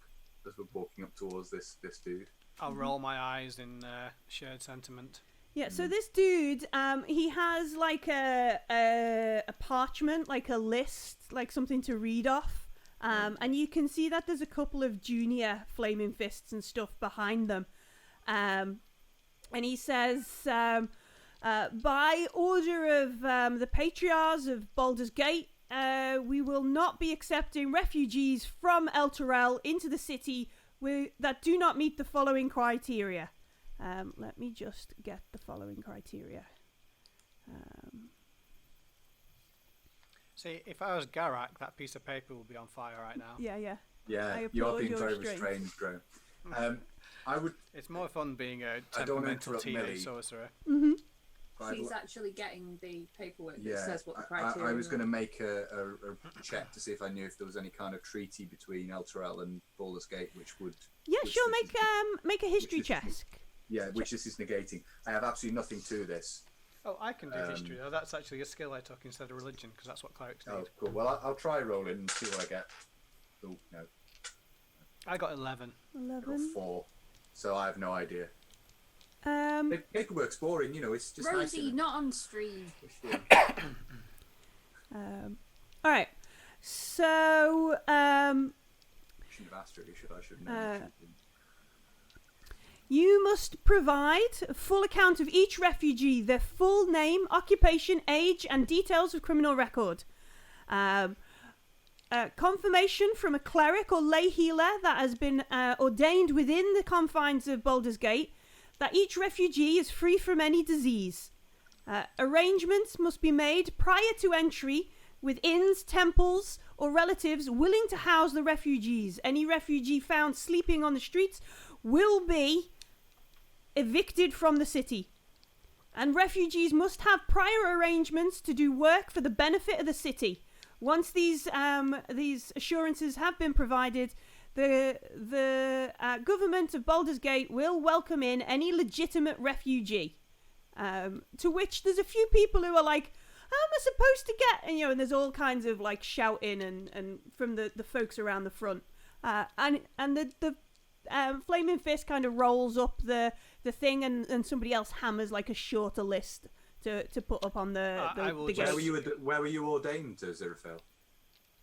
as we're walking up towards this dude. I'll roll my eyes in shared sentiment. Yeah, so this dude, he has like a parchment, like a list, like something to read off. And you can see that there's a couple of junior flaming fists and stuff behind them. And he says, by order of the patriarchs of Baldur's Gate, we will not be accepting refugees from Elturel into the city that do not meet the following criteria. Let me just get the following criteria. See, if I was Garak, that piece of paper would be on fire right now. Yeah. I Yeah, you are applaud being your very restraint. restrained, Graham. I would. It's more fun being a I don't wanna temperamental interrupt teenage Millie. sorcerer. I'd She's li- actually getting the paperwork that Yeah, says what the I criteria was are. going to make a check to see if I knew if there was any kind of treaty between Eltruel and Baldur's Gate, which would. Yeah, which sure. this Make a history which check. which this is negating. I have absolutely nothing to this. Oh, I can do history though. That's actually a skill I took instead of religion because that's what clerics need. Oh, cool. Well, I'll try rolling and see what I get. Oh no, I got 11. I got 11. 4. So I have no idea. Paperwork's boring, it's just nice. Rosie, not on stream. All right. So, Shouldn't have asked really, should I? Should have. you must provide a full account of each refugee, their full name, occupation, age, and details of criminal record. Confirmation from a cleric or lay healer that has been ordained within the confines of Baldur's Gate that each refugee is free from any disease. Arrangements must be made prior to entry with inns, temples, or relatives willing to house the refugees. Any refugee found sleeping on the streets will be evicted from the city. And refugees must have prior arrangements to do work for the benefit of the city. Once these assurances have been provided, the government of Baldur's Gate will welcome in any legitimate refugee. To which there's a few people who are like, how am I supposed to get? And there's all kinds of like shouting and from the folks around the front. And the Flaming Fist kind of rolls up the thing and somebody else hammers like a shorter list to put up on the gate. Where were you ordained to, Zeraphil?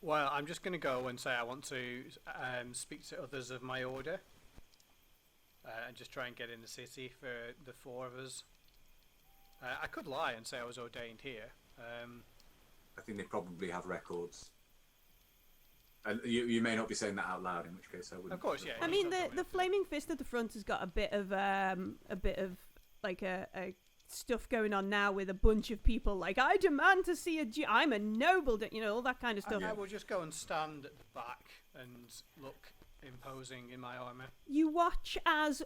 Well, I'm just going to go and say I want to speak to others of my order and just try and get in the city for the 4 of us. I could lie and say I was ordained here. I think they probably have records. And you may not be saying that out loud, in which case I wouldn't. Of course, yeah. I mean, the Flaming Fist at the front has got a bit of like a stuff going on now with a bunch of people like, I demand to see I'm a noble, all that kind of stuff. I will just go and stand at the back and look imposing in my armour. You watch as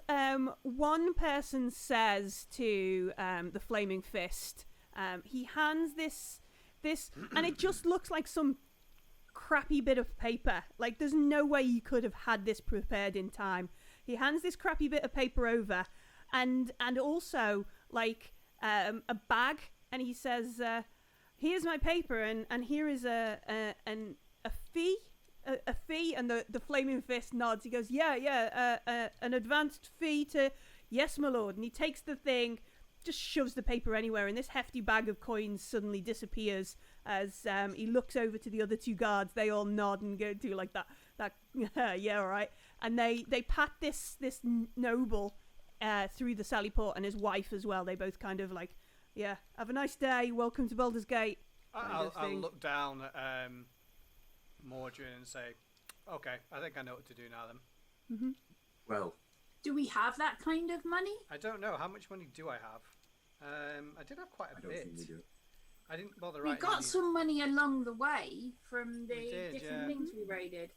one person says to the Flaming Fist, he hands this, and it just looks like some crappy bit of paper. Like, there's no way you could have had this prepared in time. He hands this crappy bit of paper over, and also like a bag, and he says, "Here's my paper, and here is a fee." A fee, and the Flaming Fist nods. He goes, an advanced fee to, yes, my lord. And he takes the thing, just shoves the paper anywhere, and this hefty bag of coins suddenly disappears as he looks over to the other 2 guards. They all nod and go do like that yeah, all right. And they pat this noble through the sally port, and his wife as well. They both kind of like, yeah, have a nice day, welcome to Baldur's Gate. I'll look down at Mordrin and say, okay, I think I know what to do now then. Mm-hmm. Well, Do we have that kind of money? I don't know. How much money do I have? I did have quite a I don't bit. think we do. I didn't bother We writing got any- some money along the way from the We did, different yeah. things we raided.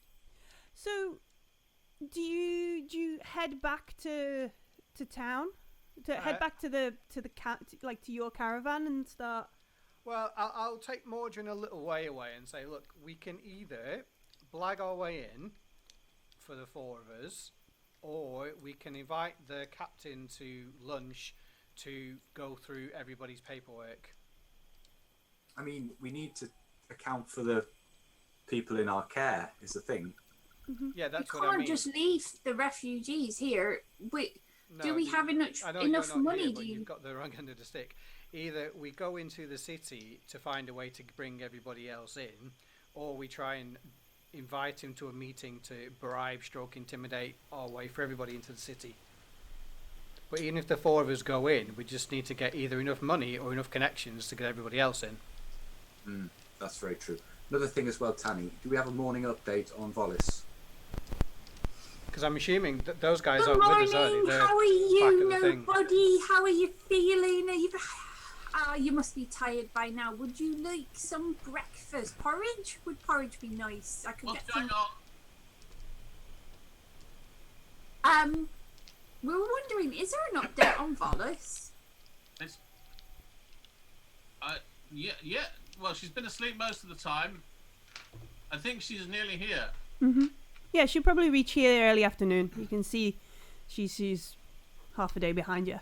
So, do you head back to town? Head back to your caravan and start. Well, I'll take Mordrin a little way away and say, look, we can either blag our way in for the 4 of us, or we can invite the captain to lunch to go through everybody's paperwork. I mean, we need to account for the people in our care, is the thing. Yeah, that's You what I can't mean. just leave the refugees here. No, Do we have enough I know you're not money? here, but you've got the wrong end of the stick. Either we go into the city to find a way to bring everybody else in, or we try and invite him to a meeting to bribe, stroke, intimidate our way for everybody into the city. But even if the 4 of us go in, we just need to get either enough money or enough connections to get everybody else in. That's very true. Another thing as well, Tanny, do we have a morning update on Vollis? Because I'm assuming that those guys Good aren't with us, are morning. they? They're How are back you, at the thing. nobody? How are you feeling? Are you... you must be tired by now. Would you like some breakfast? Porridge? Would porridge be nice? I could What's get going some. on? We were wondering, is there an update on Vollis? It's, yeah. Well, she's been asleep most of the time. I think she's nearly here. Yeah, she'll probably reach here early afternoon. You can see she's half a day behind you.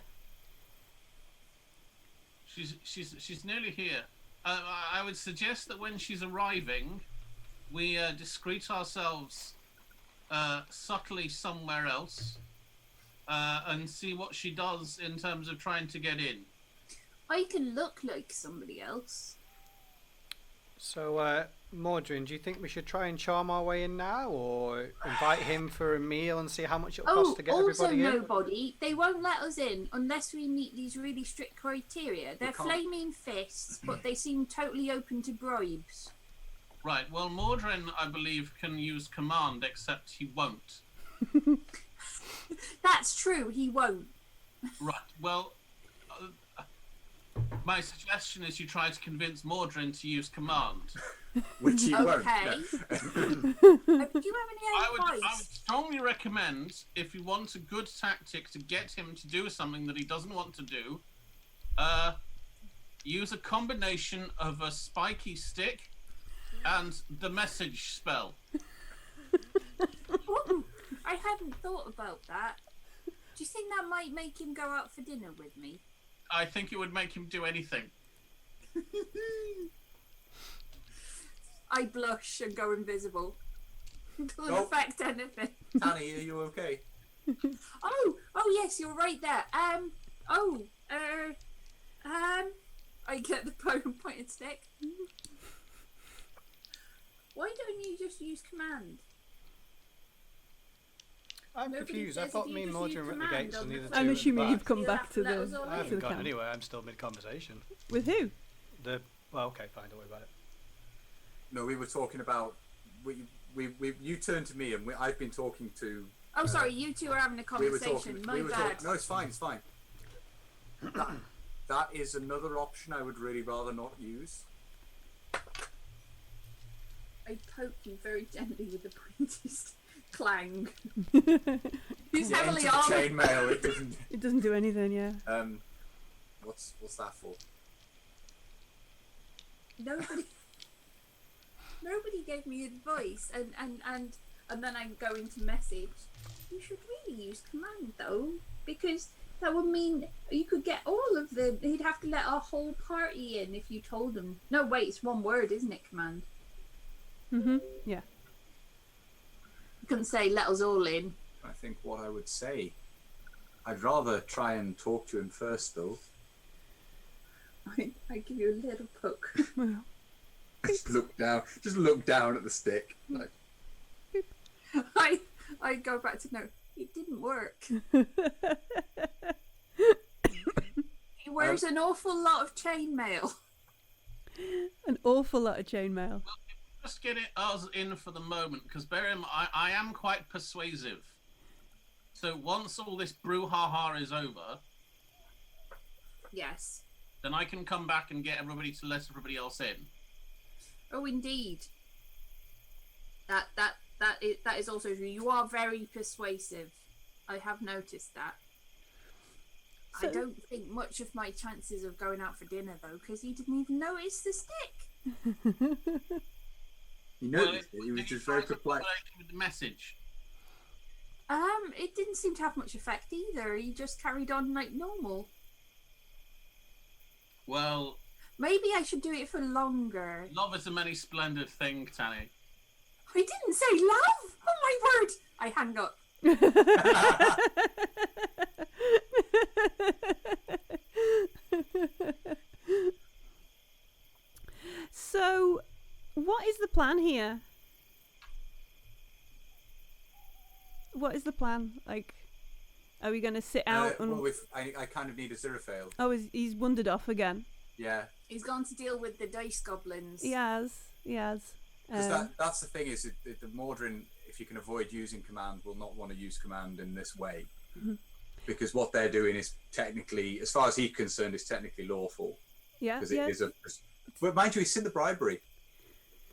She's nearly here. I would suggest that when she's arriving, we discreet ourselves subtly somewhere else and see what she does in terms of trying to get in. I can look like somebody else. So, Mordrin, do you think we should try and charm our way in now, or invite him for a meal and see how much it'll cost to get also everybody in? nobody. They won't let us in unless we meet these really strict criteria. They're can't- flaming fists, but they seem totally open to bribes. Right. Well, Mordrin, I believe, can use command, except he won't. That's true, he won't. Right. Well, my suggestion is you try to convince Mordrin to use command. Which he won't. Okay. No. Do you have any I would advice? strongly recommend, if you want a good tactic to get him to do something that he doesn't want to do, use a combination of a spiky stick and the message spell. Ooh, I hadn't thought about that. Do you think that might make him go out for dinner with me? I think it would make him do anything. I blush and go invisible. Doesn't Nope. affect anything. Tanny, are you okay? Oh yes, you're right there. I get the bone and pointed stick. Why don't you just use command? I'm Nobody confused. I says thought if me you and just use Mordrin were at the command gates on and the the other two I'm at the assuming back. you've come You'll back have to to let us all the in. I to haven't the gone camp. anywhere. I'm still mid-conversation. With who? Well, okay, fine. Don't worry about it. No, we were talking about. You turned to me, and I've been talking to. Oh, sorry, you two are having a We were conversation. talking. My We were bad. talking. No, it's fine. It's fine. That is another option I would really rather not use. I poke you very gently with the pointed clang. He's Yeah, heavily into the armored. chainmail. It doesn't. It doesn't do anything, yeah. What's that for? Nobody gave me advice, and then I go into message. You should really use command though, because that would mean you could get all of them. He'd have to let our whole party in if you told him. No, wait, it's one word, isn't it? Command. Yeah. You couldn't say let us all in. I think what I would say, I'd rather try and talk to him first, though. I give you a little poke. Well, Just look down. Just look down at the stick. Like, I go back to no. It didn't work. He wears an awful lot of chainmail. an awful lot of chainmail. Just get us in for the moment, because bear in mind, I am quite persuasive. So once all this brouhaha is over, Yes. then I can come back and get everybody to let everybody else in. Oh, indeed. That is also true. You are very persuasive. I have noticed that. I So- don't think much of my chances of going out for dinner though, because he didn't even notice the stick. He noticed it. He was did just try very to perplexed. relate with the message. It didn't seem to have much effect either. He just carried on like normal. Well, Maybe I should do it for longer. love is a many splendid thing, Tanny. I didn't say love. Oh my word! I hang up. So, what is the plan here? What is the plan? Like, are we going to sit out and... well, I kind of need a Zerafael. Oh, he's wandered off again. Yeah. He's gone to deal with the dice goblins. He has. Because that's the thing is, the Mordrin, if you can avoid using command, will not want to use command in this way. Because what they're doing is technically, as far as he's concerned, is technically lawful. Yeah, Because it is a. But mind you, he's in the bribery.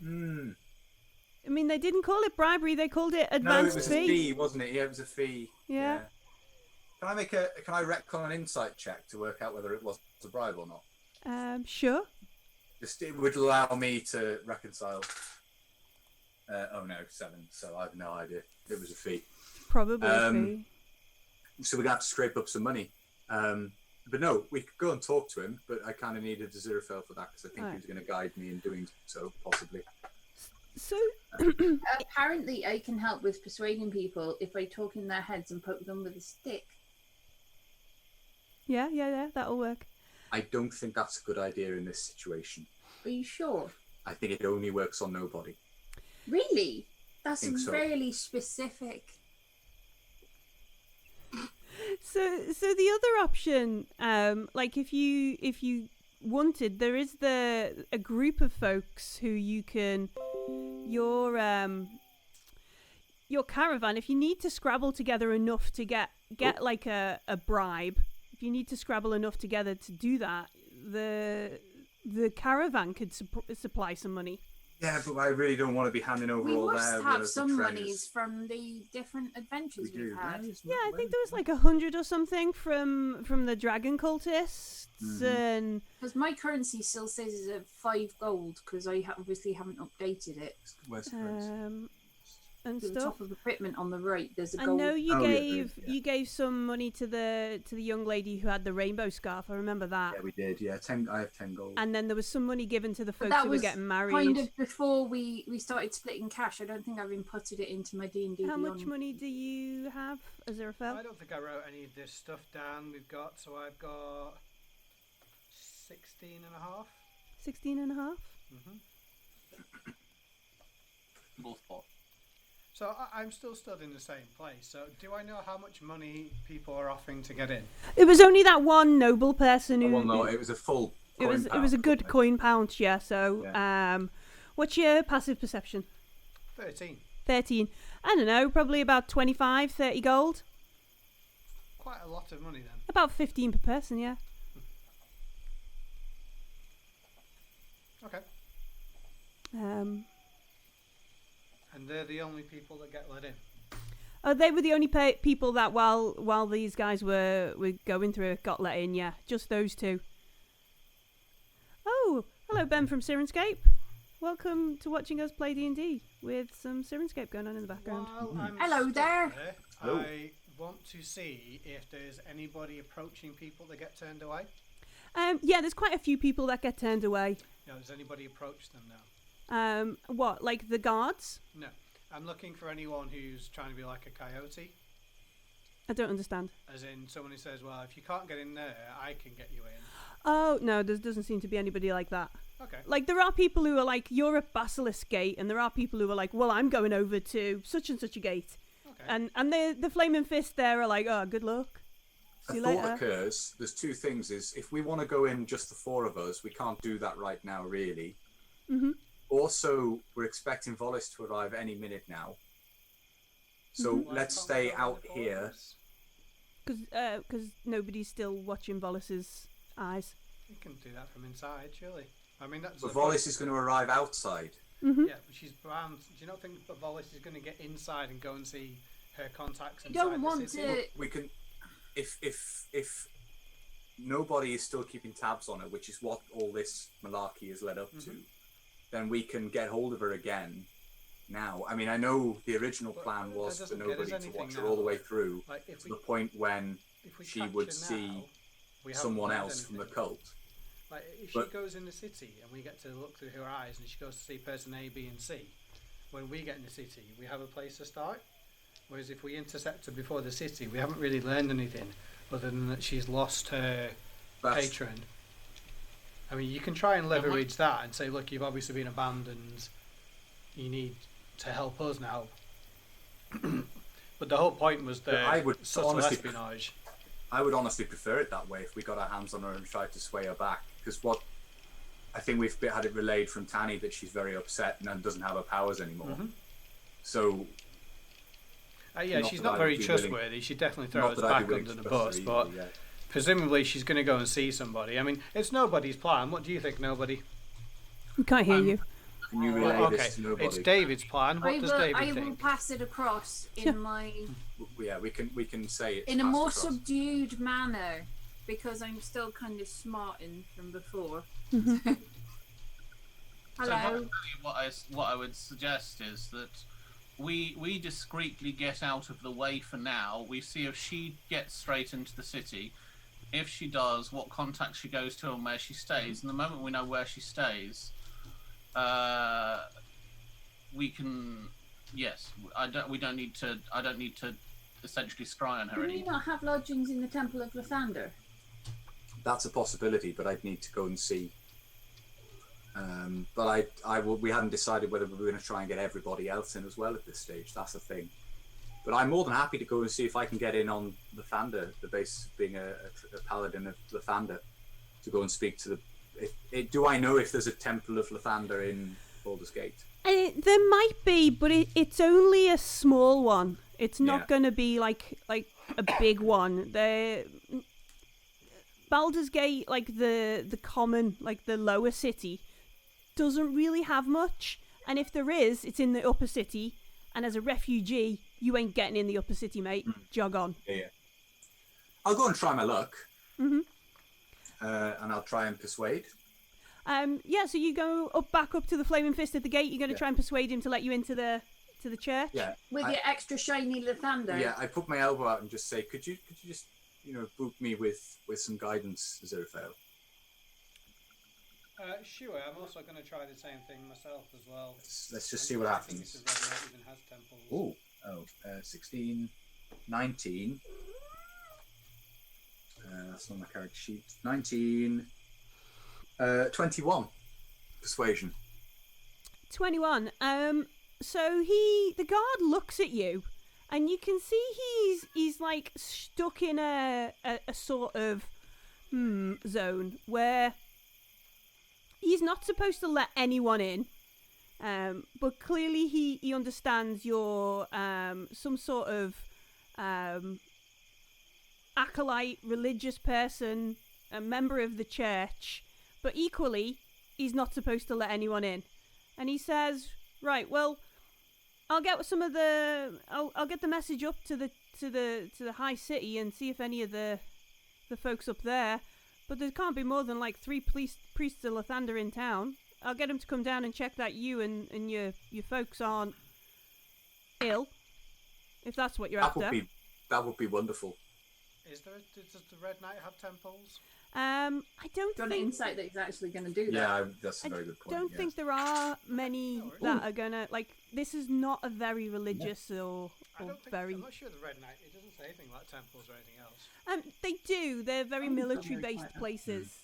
I mean, they didn't call it bribery; they called it No, it advanced was fee. a fee, wasn't it? Yeah, it was a fee. Yeah. Can I retcon an insight check to work out whether it was a bribe or not? Sure. Just it would allow me to reconcile. Oh no, 7. So I have no idea. It was a fee. Probably a fee. So we're gonna have to scrape up some money. But no, we could go and talk to him. But I kind of needed a zero fail for that because I think he was going to guide me in doing so, possibly. So Apparently, I can help with persuading people if I talk in their heads and poke them with a stick. yeah, that'll work. I don't think that's a good idea in this situation. Are you sure? I think it only works on nobody. Really? That's Think so. really specific. So the other option, like if you wanted, there is a group of folks who you can your caravan. If you need to scrabble together enough to get like a bribe, if you need to scrabble enough together to do that, the caravan could supply some money. Yeah, but I really don't want to be handing over We all must their have some treasures. monies from the different adventures We we've do. had. Yeah, I think there was like 100 or something from the dragon cultists, and Because my currency still says it's at 5 gold because I obviously haven't updated it. Where's the currency? and To the stuff. top of the equipment on the right, there's a I gold. know you Oh, yeah, gave yeah. you gave some money to the young lady who had the rainbow scarf. I remember that. Yeah, we did. Yeah, 10. I have 10 gold. And then there was some money given to the But folks that who were was getting married. kind of before we started splitting cash. I don't think I've inputted it into my D&D How much Beyond. money do you have, Aziraphale? I don't think I wrote any of this stuff down we've got, so I've got 16 and a half. 16 and a half? Both pot. So I'm still stood in the same place. So do I know how much money people are offering to get in? It was only that one noble person who. Well, no, it was a full. it was a good coin pounce, yeah. So, what's your passive perception? 13. 13. I don't know, probably about 25, 30 gold. Quite a lot of money then. About 15 per person, yeah. Okay. And they're the only people that get let in. Oh, they were the only people that while these guys were going through it got let in, yeah. Just those two. Oh, hello Ben from Syrinscape. Welcome to watching us play D&D with some Syrinscape going on in the background. While I'm Hello stood there. Hello. I want to see if there's anybody approaching people that get turned away. Yeah, there's quite a few people that get turned away. No, does anybody approach them now? What, like the guards? No. I'm looking for anyone who's trying to be like a coyote. I don't understand. As in someone who says, well, if you can't get in there, I can get you in. Oh, no, there doesn't seem to be anybody like that. Okay. Like, there are people who are like, you're at Basilisk Gate, and there are people who are like, well, I'm going over to such and such a gate. Okay. And the Flaming Fist there are like, oh, good luck. A See you thought later. occurs. There's two things. Is if we want to go in just the 4 of us, we can't do that right now, really. Mm-hmm. Also, we're expecting Vollis to arrive any minute now. So Mm-hmm. let's stay out here. Because nobody's still watching Vollis's eyes. You can do that from inside, surely. I mean, that's. But the point. Vollis is going to arrive outside. Mm-hmm. Yeah, but she's bound. Do you not think that Vollis is going to get inside and go and see her contacts I inside don't the want city? to. We can, if nobody is still keeping tabs on her, which is what all this malarkey has led up to, then we can get hold of her again. Now, I mean, I know the original But plan that was for doesn't get us nobody to anything watch her now. all the way through Like, if to we, the point when if we she catch would her see now, we haven't someone learned else from the anything. cult. Like, if But- she goes in the city and we get to look through her eyes and she goes to see person A, B, and C, when we get in the city, we have a place to start. Whereas if we intercept her before the city, we haven't really learned anything other than that she's lost her That's- patron. I mean, you can try and leverage that and say, look, you've obviously been abandoned. You need to help us now. But the whole point was But the I would subtle honestly- espionage. I would honestly prefer it that way if we got our hands on her and tried to sway her back. Because what I think we've had it relayed from Tanny that she's very upset and doesn't have her powers anymore. Mhm. So Yeah, Not she's that not I'd very be willing- trustworthy. She'd definitely throw Not us that I'd be back willing under to the trust her bus, but either, yeah. presumably she's going to go and see somebody. I mean, it's nobody's plan. What do you think, nobody? We can't hear you. Can you relay Okay, this to nobody? it's David's plan. What does David I will think? pass it across in my Yeah, we can say it in a more subdued manner because I'm still kind of smarting from before. So Hello. what I would suggest is that we discreetly get out of the way for now. We see if she gets straight into the city. If she does, what contact she goes to and where she stays. And the moment we know where she stays, we can. Yes, I don't need to essentially scry on her Do we anymore. not have lodgings in the Temple of Lathander? That's a possibility, but I'd need to go and see. But we hadn't decided whether we were going to try and get everybody else in as well at this stage. That's the thing. But I'm more than happy to go and see if I can get in on Lathander, the basis of being a paladin of Lathander, to go and speak to the. Do I know if there's a Temple of Lathander in Baldur's Gate? There might be, but it's only a small one. It's not Yeah. going to be like a big one. Baldur's Gate, like the common, like the lower city, doesn't really have much. And if there is, it's in the upper city. And as a refugee, you ain't getting in the upper city, mate. Jog on. Yeah. I'll go and try my luck. Mhm. And I'll try and persuade. Yeah. So you go back up to the Flaming Fist at the gate. You're going to Yeah. try and persuade him to let you into the church. Yeah. With your extra shiny Lathander? Yeah, I put my elbow out and just say, could you just, boot me with some guidance, Aziraphale? Sure, I'm also going to try the same thing myself as well. Let's just see what I think happens. this is Red Knight even has temples. 16, 19. That's not my character sheet. 19, 21. Persuasion. 21. So the guard looks at you, and you can see he's like stuck in a sort of zone where he's not supposed to let anyone in. But clearly he understands you're some sort of acolyte, religious person, a member of the church, but equally he's not supposed to let anyone in. And he says, "Right, well, I'll get some of I'll get the message up to the high city and see if any of the folks up there. But there can't be more than like 3 priests of Lathander in town. I'll get them to come down and check that you and your folks aren't ill, if that's what you're after." That would be wonderful. Does the Red Knight have temples? I don't Do you want an think insight that he's actually going to do that? Yeah, that's a very good point. don't yeah. think there are many that are gonna like. This is not a very religious or I'm very. not sure the Red Knight. It doesn't say anything about temples or anything else. They do. They're very military-based places.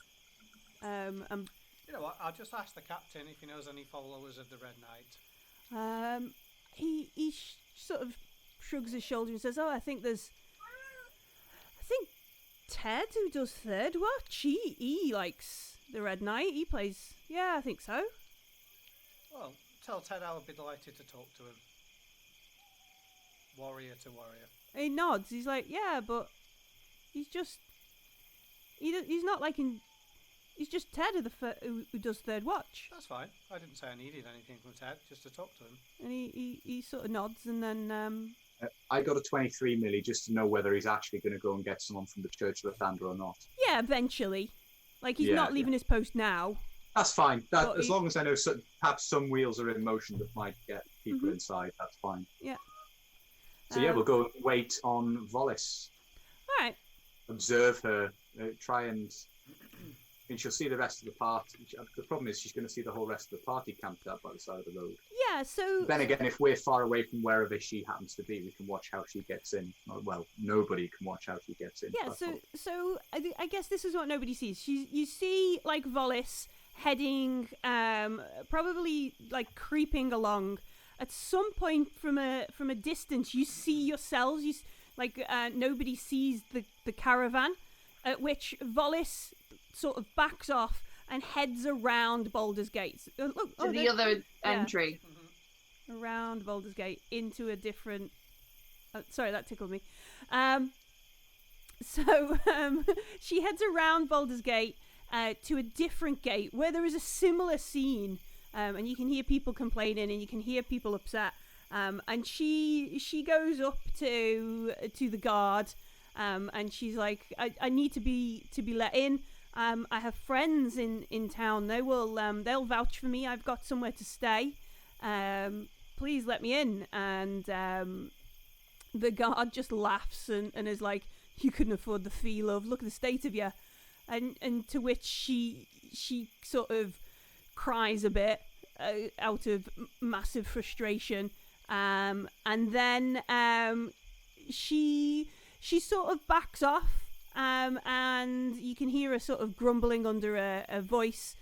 You know what? I'll just ask the captain if he knows any followers of the Red Knight. He sort of shrugs his shoulder and says, "Oh, I think Ted, who does Third Watch, he likes the Red Knight. He plays. Yeah, I think so." Well, tell Ted I would be delighted to talk to him. Warrior to warrior. He nods. He's like, "Yeah, but he's just he's not like in. He's just Ted who does Third Watch." That's fine. I didn't say I needed anything from Ted, just to talk to him. And he sort of nods, and then I got a 23, Millie, just to know whether he's actually going to go and get someone from the Church of Lathander or not. yeah, eventually, like he's Yeah, not leaving his post now. That's fine. But As long as I know perhaps some wheels are in motion that might get people inside, that's fine. Yeah. So yeah, we'll go and wait on Vollis. All right. Observe her. Try and she'll see the rest of the party. The problem is she's going to see the whole rest of the party camped out by the side of the road. Yeah. So Then again, if we're far away from wherever she happens to be, we can watch how she gets in. Well, nobody can watch how she gets in. yeah. That's So I guess this is what nobody sees. You see like Vollis heading, probably like creeping along. At some point from a distance, you see yourselves. Nobody sees the caravan, at which Vollis sort of backs off and heads around Baldur's Gate. Look, The other entry. around Baldur's Gate into a different Sorry, that tickled me. So she heads around Baldur's Gate to a different gate where there is a similar scene, and you can hear people complaining and you can hear people upset. And she goes up to the guard, and she's like, I need to be let in. I have friends in town. They'll vouch for me. I've got somewhere to stay. Please let me in. And the guard just laughs and is like, you couldn't afford the fee, love. Look at the state of you. And to which she sort of cries a bit out of massive frustration. And then she sort of backs off, and you can hear her sort of grumbling under a voice.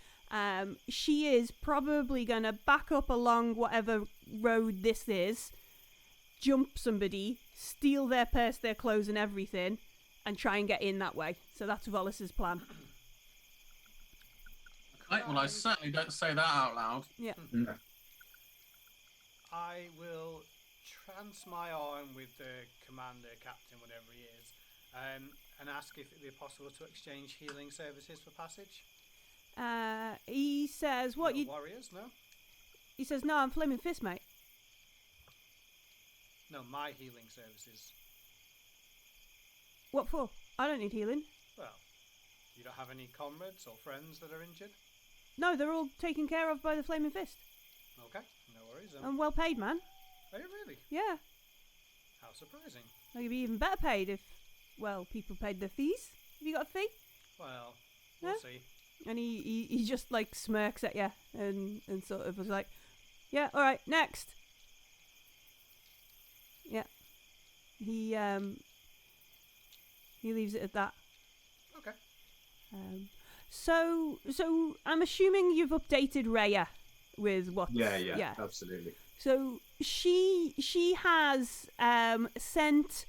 She is probably going to back up along whatever road this is, jump somebody, steal their purse, their clothes and everything, and try and get in that way. So that's Vollis's plan. Okay, well, I certainly don't say that out loud. Yeah. I will trance my arm with the commander, captain, whatever he is, and ask if it'd be possible to exchange healing services for passage. He says, "What you warriors? No, He says, "No, I'm Flaming Fist, mate." no, my healing services. What for? I don't need healing. Well, you don't have any comrades or friends that are injured? No, they're all taken care of by the Flaming Fist. Okay, no worries. I'm well paid, man. Are you really? Yeah. How surprising. I could be even better paid if, well, people paid their fees. Have you got a fee? Well, we'll No? see. And he just like smirks at you and sort of was like, yeah, all right, next. Yeah. He leaves it at that. Okay. So I'm assuming you've updated Rhea with what? Yeah, absolutely. So she has sent,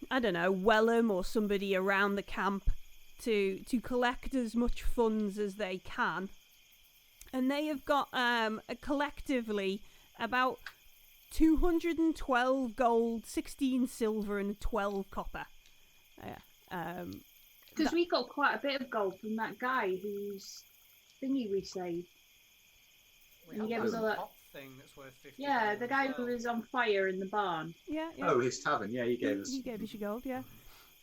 I don't know, Wellham or somebody around the camp to collect as much funds as they can, and they have got collectively about 212 gold, 16 silver, and 12 copper. Because we got quite a bit of gold from that guy whose thingy we saved. We You have gave that us all that- top thing that's worth 50. Yeah, gold the as guy well. who was on fire in the barn. Yeah. Oh, his tavern. Yeah, he gave us. He gave us your gold. Yeah.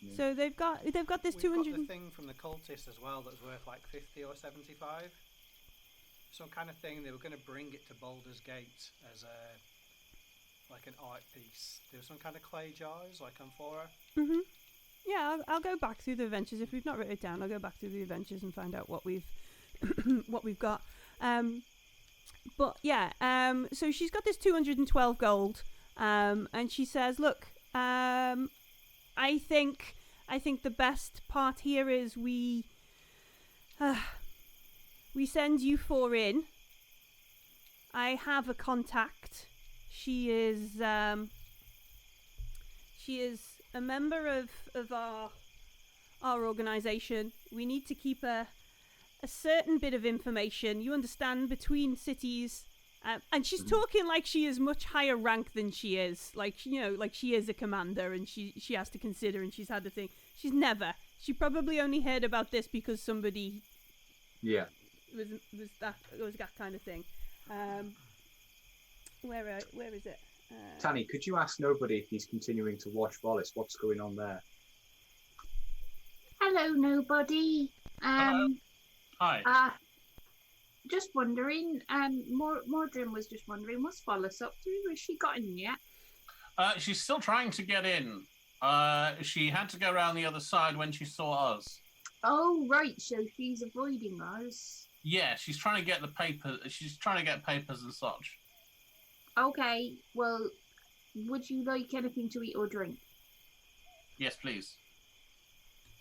Yeah. So they've got this We've got 200. the thing from the cultists as well that's worth like 50 or 75. Some kind of thing. They were going to bring it to Baldur's Gate as like an art piece. There was some kind of clay jars, like amphora. Mm-hmm. Yeah, I'll go back through the adventures. If we've not written it down, I'll go back through the adventures and find out what we've what we've got. But yeah, so she's got this 212 gold, and she says, "Look, I think the best part here is we send you four in. I have a contact. She is a member of our organisation. We need to keep a certain bit of information, you understand, between cities." And she's talking like she is much higher rank than she is. Like, you know, like she is a commander and she has to consider, and she's had to think. She probably only heard about this because somebody Yeah. was that kind of thing. Where is it? Tanny, could you ask Nobody if he's continuing to watch Vollis? What's going on there? Hello, nobody. Hi. Just wondering. Mordrin was just wondering, what's Vollis up to? Has she got in yet? She's still trying to get in. She had to go around the other side when she saw us. Oh, right. So she's avoiding us. Yeah, she's trying to get the paper. She's trying to get papers and such. Okay. Well, would you like anything to eat or drink? Yes, please.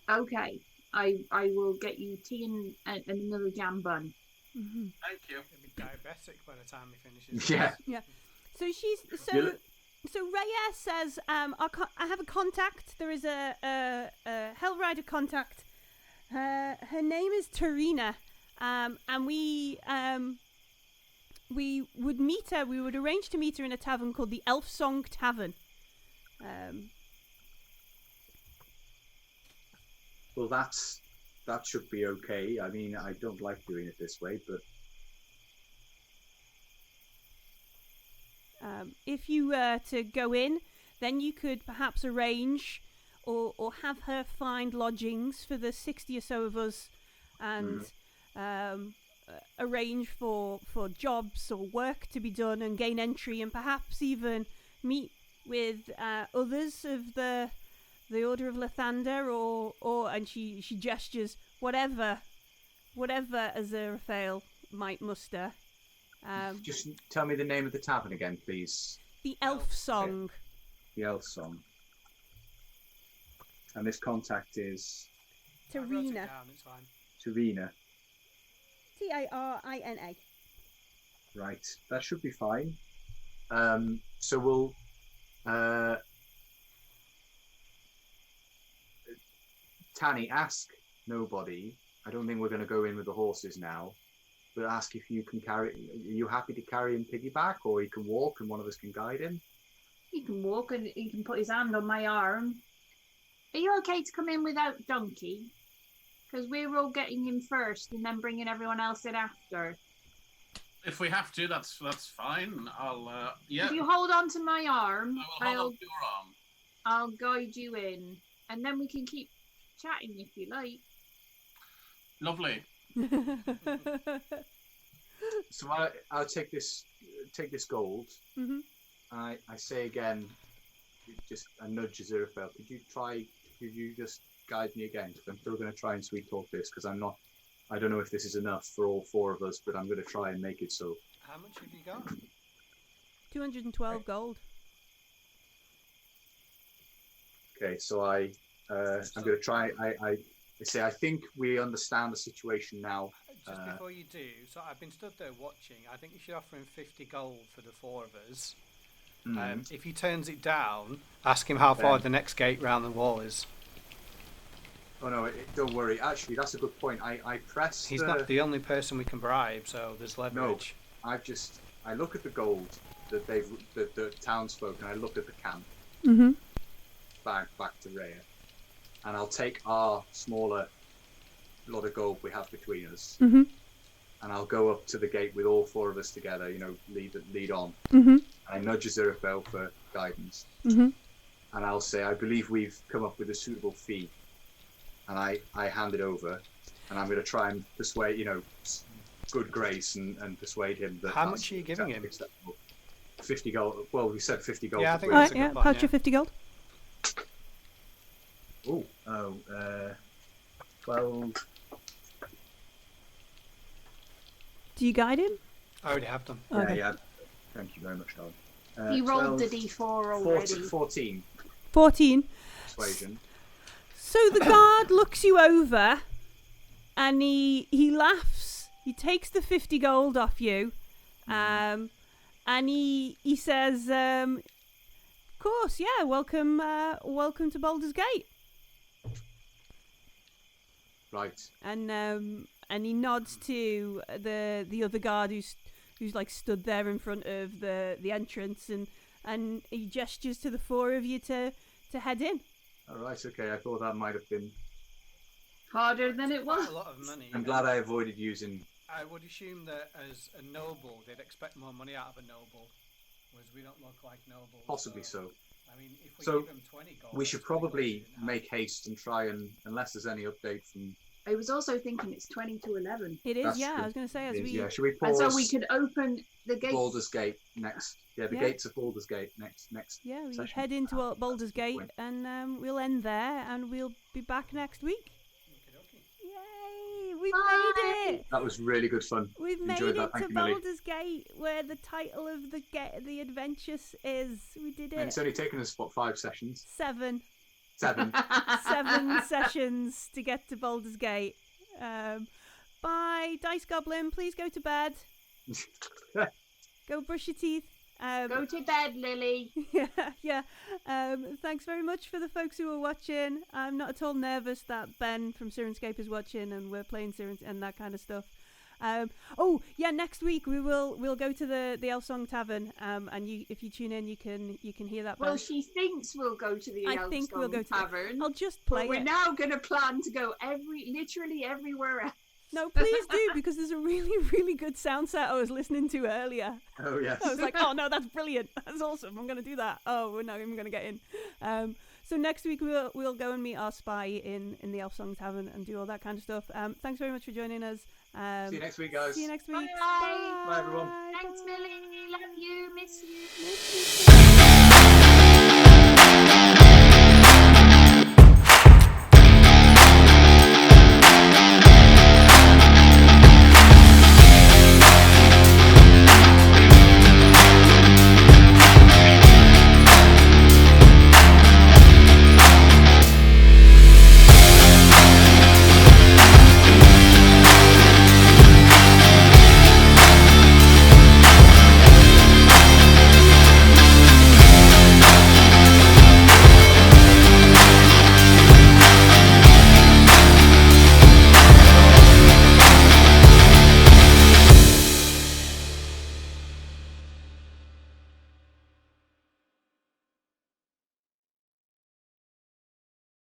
Okay. I will get you tea and another jam bun. Mm-hmm. Thank you. He'll be diabetic by the time he finishes. Yeah. Yeah. So Really? So Rhea says, I have a contact. There is a Hellrider contact. Her name is Tarina, and we would meet her. We would arrange to meet her in a tavern called the Elf Song Tavern. Well, that should be okay. I mean, I don't like doing it this way, but if you were to go in, then you could perhaps arrange or have her find lodgings for the 60 or so of us, and arrange for jobs or work to be done and gain entry, and perhaps even meet with others of the Order of Lathander, or and she gestures whatever Aziraphale might muster. just tell me the name of the tavern again, please. The Elf Song. The Elf Song. And this contact is I wrote it Tarina. down, it's fine. Tarina. Tarina. Right, that should be fine. So we'll Tanny, ask nobody. I don't think we're going to go in with the horses now, but ask if you can carry. Are you happy to carry him piggyback, or he can walk and one of us can guide him? He can walk and he can put his hand on my arm. Are you okay to come in without Donkey? Because we're all getting him first and then bringing everyone else in after. If we have to, that's fine. I'll yeah. If you hold on to my arm, I will hold on to your arm. I'll guide you in, and then we can keep chatting if you like. Lovely. So I'll take this gold. Mm-hmm. I say again, I nudge Aziraphale. Could you just guide me again? Because I'm still going to try and sweet talk this, because I don't know if this is enough for all four of us, but I'm going to try and make it so. How much have you got? 212 gold. Okay, so I'm going to try. I say I think we understand the situation now. Just before you do, so I've been stood there watching. I think you should offer him 50 gold for the four of us. If he turns it down, ask him how far the next gate round the wall is. Oh no, don't worry. Actually, that's a good point. I press. He's not the only person we can bribe, so there's leverage. No, I look at the gold that the townsfolk, and I look at the camp. Mm-hmm. Back to Rhea, and I'll take our smaller lot of gold we have between us, Mm-hmm. and I'll go up to the gate with all four of us together. Lead on. Mm-hmm. I nudge Aziraphale for guidance, Mm-hmm. and I'll say, I believe we've come up with a suitable fee, and I hand it over, and I'm going to try and persuade, good grace and persuade him that. How much are you giving him? Acceptable. 50 gold. Well, we said 50 gold. Yeah, I think All that's right, a good yeah, plan, patch yeah. your 50 gold. 12. Do you guide him? I already have them. Okay. Yeah. Thank you very much, darling. He rolled 12, the d4 already. 14 14. persuasion. So the guard looks you over, and he laughs. He takes the 50 gold off you, and he says, "Of course, yeah, welcome to Baldur's Gate." Right. And he nods to the other guard who's like stood there in front of the entrance, and he gestures to the four of you to head in. All right. Okay. I thought that might have been. Harder than it Quite was. a lot of money. I'm glad I avoided using. I would assume that as a noble, they'd expect more money out of a noble, whereas we don't look like nobles. Possibly so. I mean, if we So, give them 20 gold, We should that's 20 gold probably to now. make haste and try and, unless there's any update from. I was also thinking it's 20 to 11. It is, That's yeah. true. I was going to say Yeah. Should we And pause? so we could open the gate. Baldur's Gate next. Yeah, the Yeah. gates of Baldur's Gate next. Yeah, we session. head into Baldur's Gate, Point. and we'll end there, and we'll be back next week. Okey-dokey. Yay! We've Bye. made it. That was really good fun. We've made Enjoyed it that. Thank to you, Millie. Baldur's Gate, where the title of the adventures is. We did And it. it's only taken us 5 sessions. 7 7. sessions to get to Baldur's Gate. Bye, Dice Goblin. Please go to bed. Go brush your teeth. Go to bed, Lily. yeah. Thanks very much for the folks who are watching. I'm not at all nervous that Ben from Syrinscape is watching, and we're playing Sirins and that kind of stuff. Next week we'll go to the Elf Song Tavern. And if you tune in, you can hear that. Well, she thinks we'll go to the Elf Song Tavern. I'll just play. But we're now going to plan to go literally everywhere else. No, please do, because there's a really, really good sound set I was listening to earlier. Oh, yes. I was like, oh no, that's brilliant. That's awesome. I'm going to do that. Oh, we're not even going to get in. So next week we'll go and meet our spy in the Elf Song Tavern and do all that kind of stuff. Thanks very much for joining us. See you next week, guys. See you next week. Bye. Bye, everyone. Thanks, Millie. Love you. Miss you.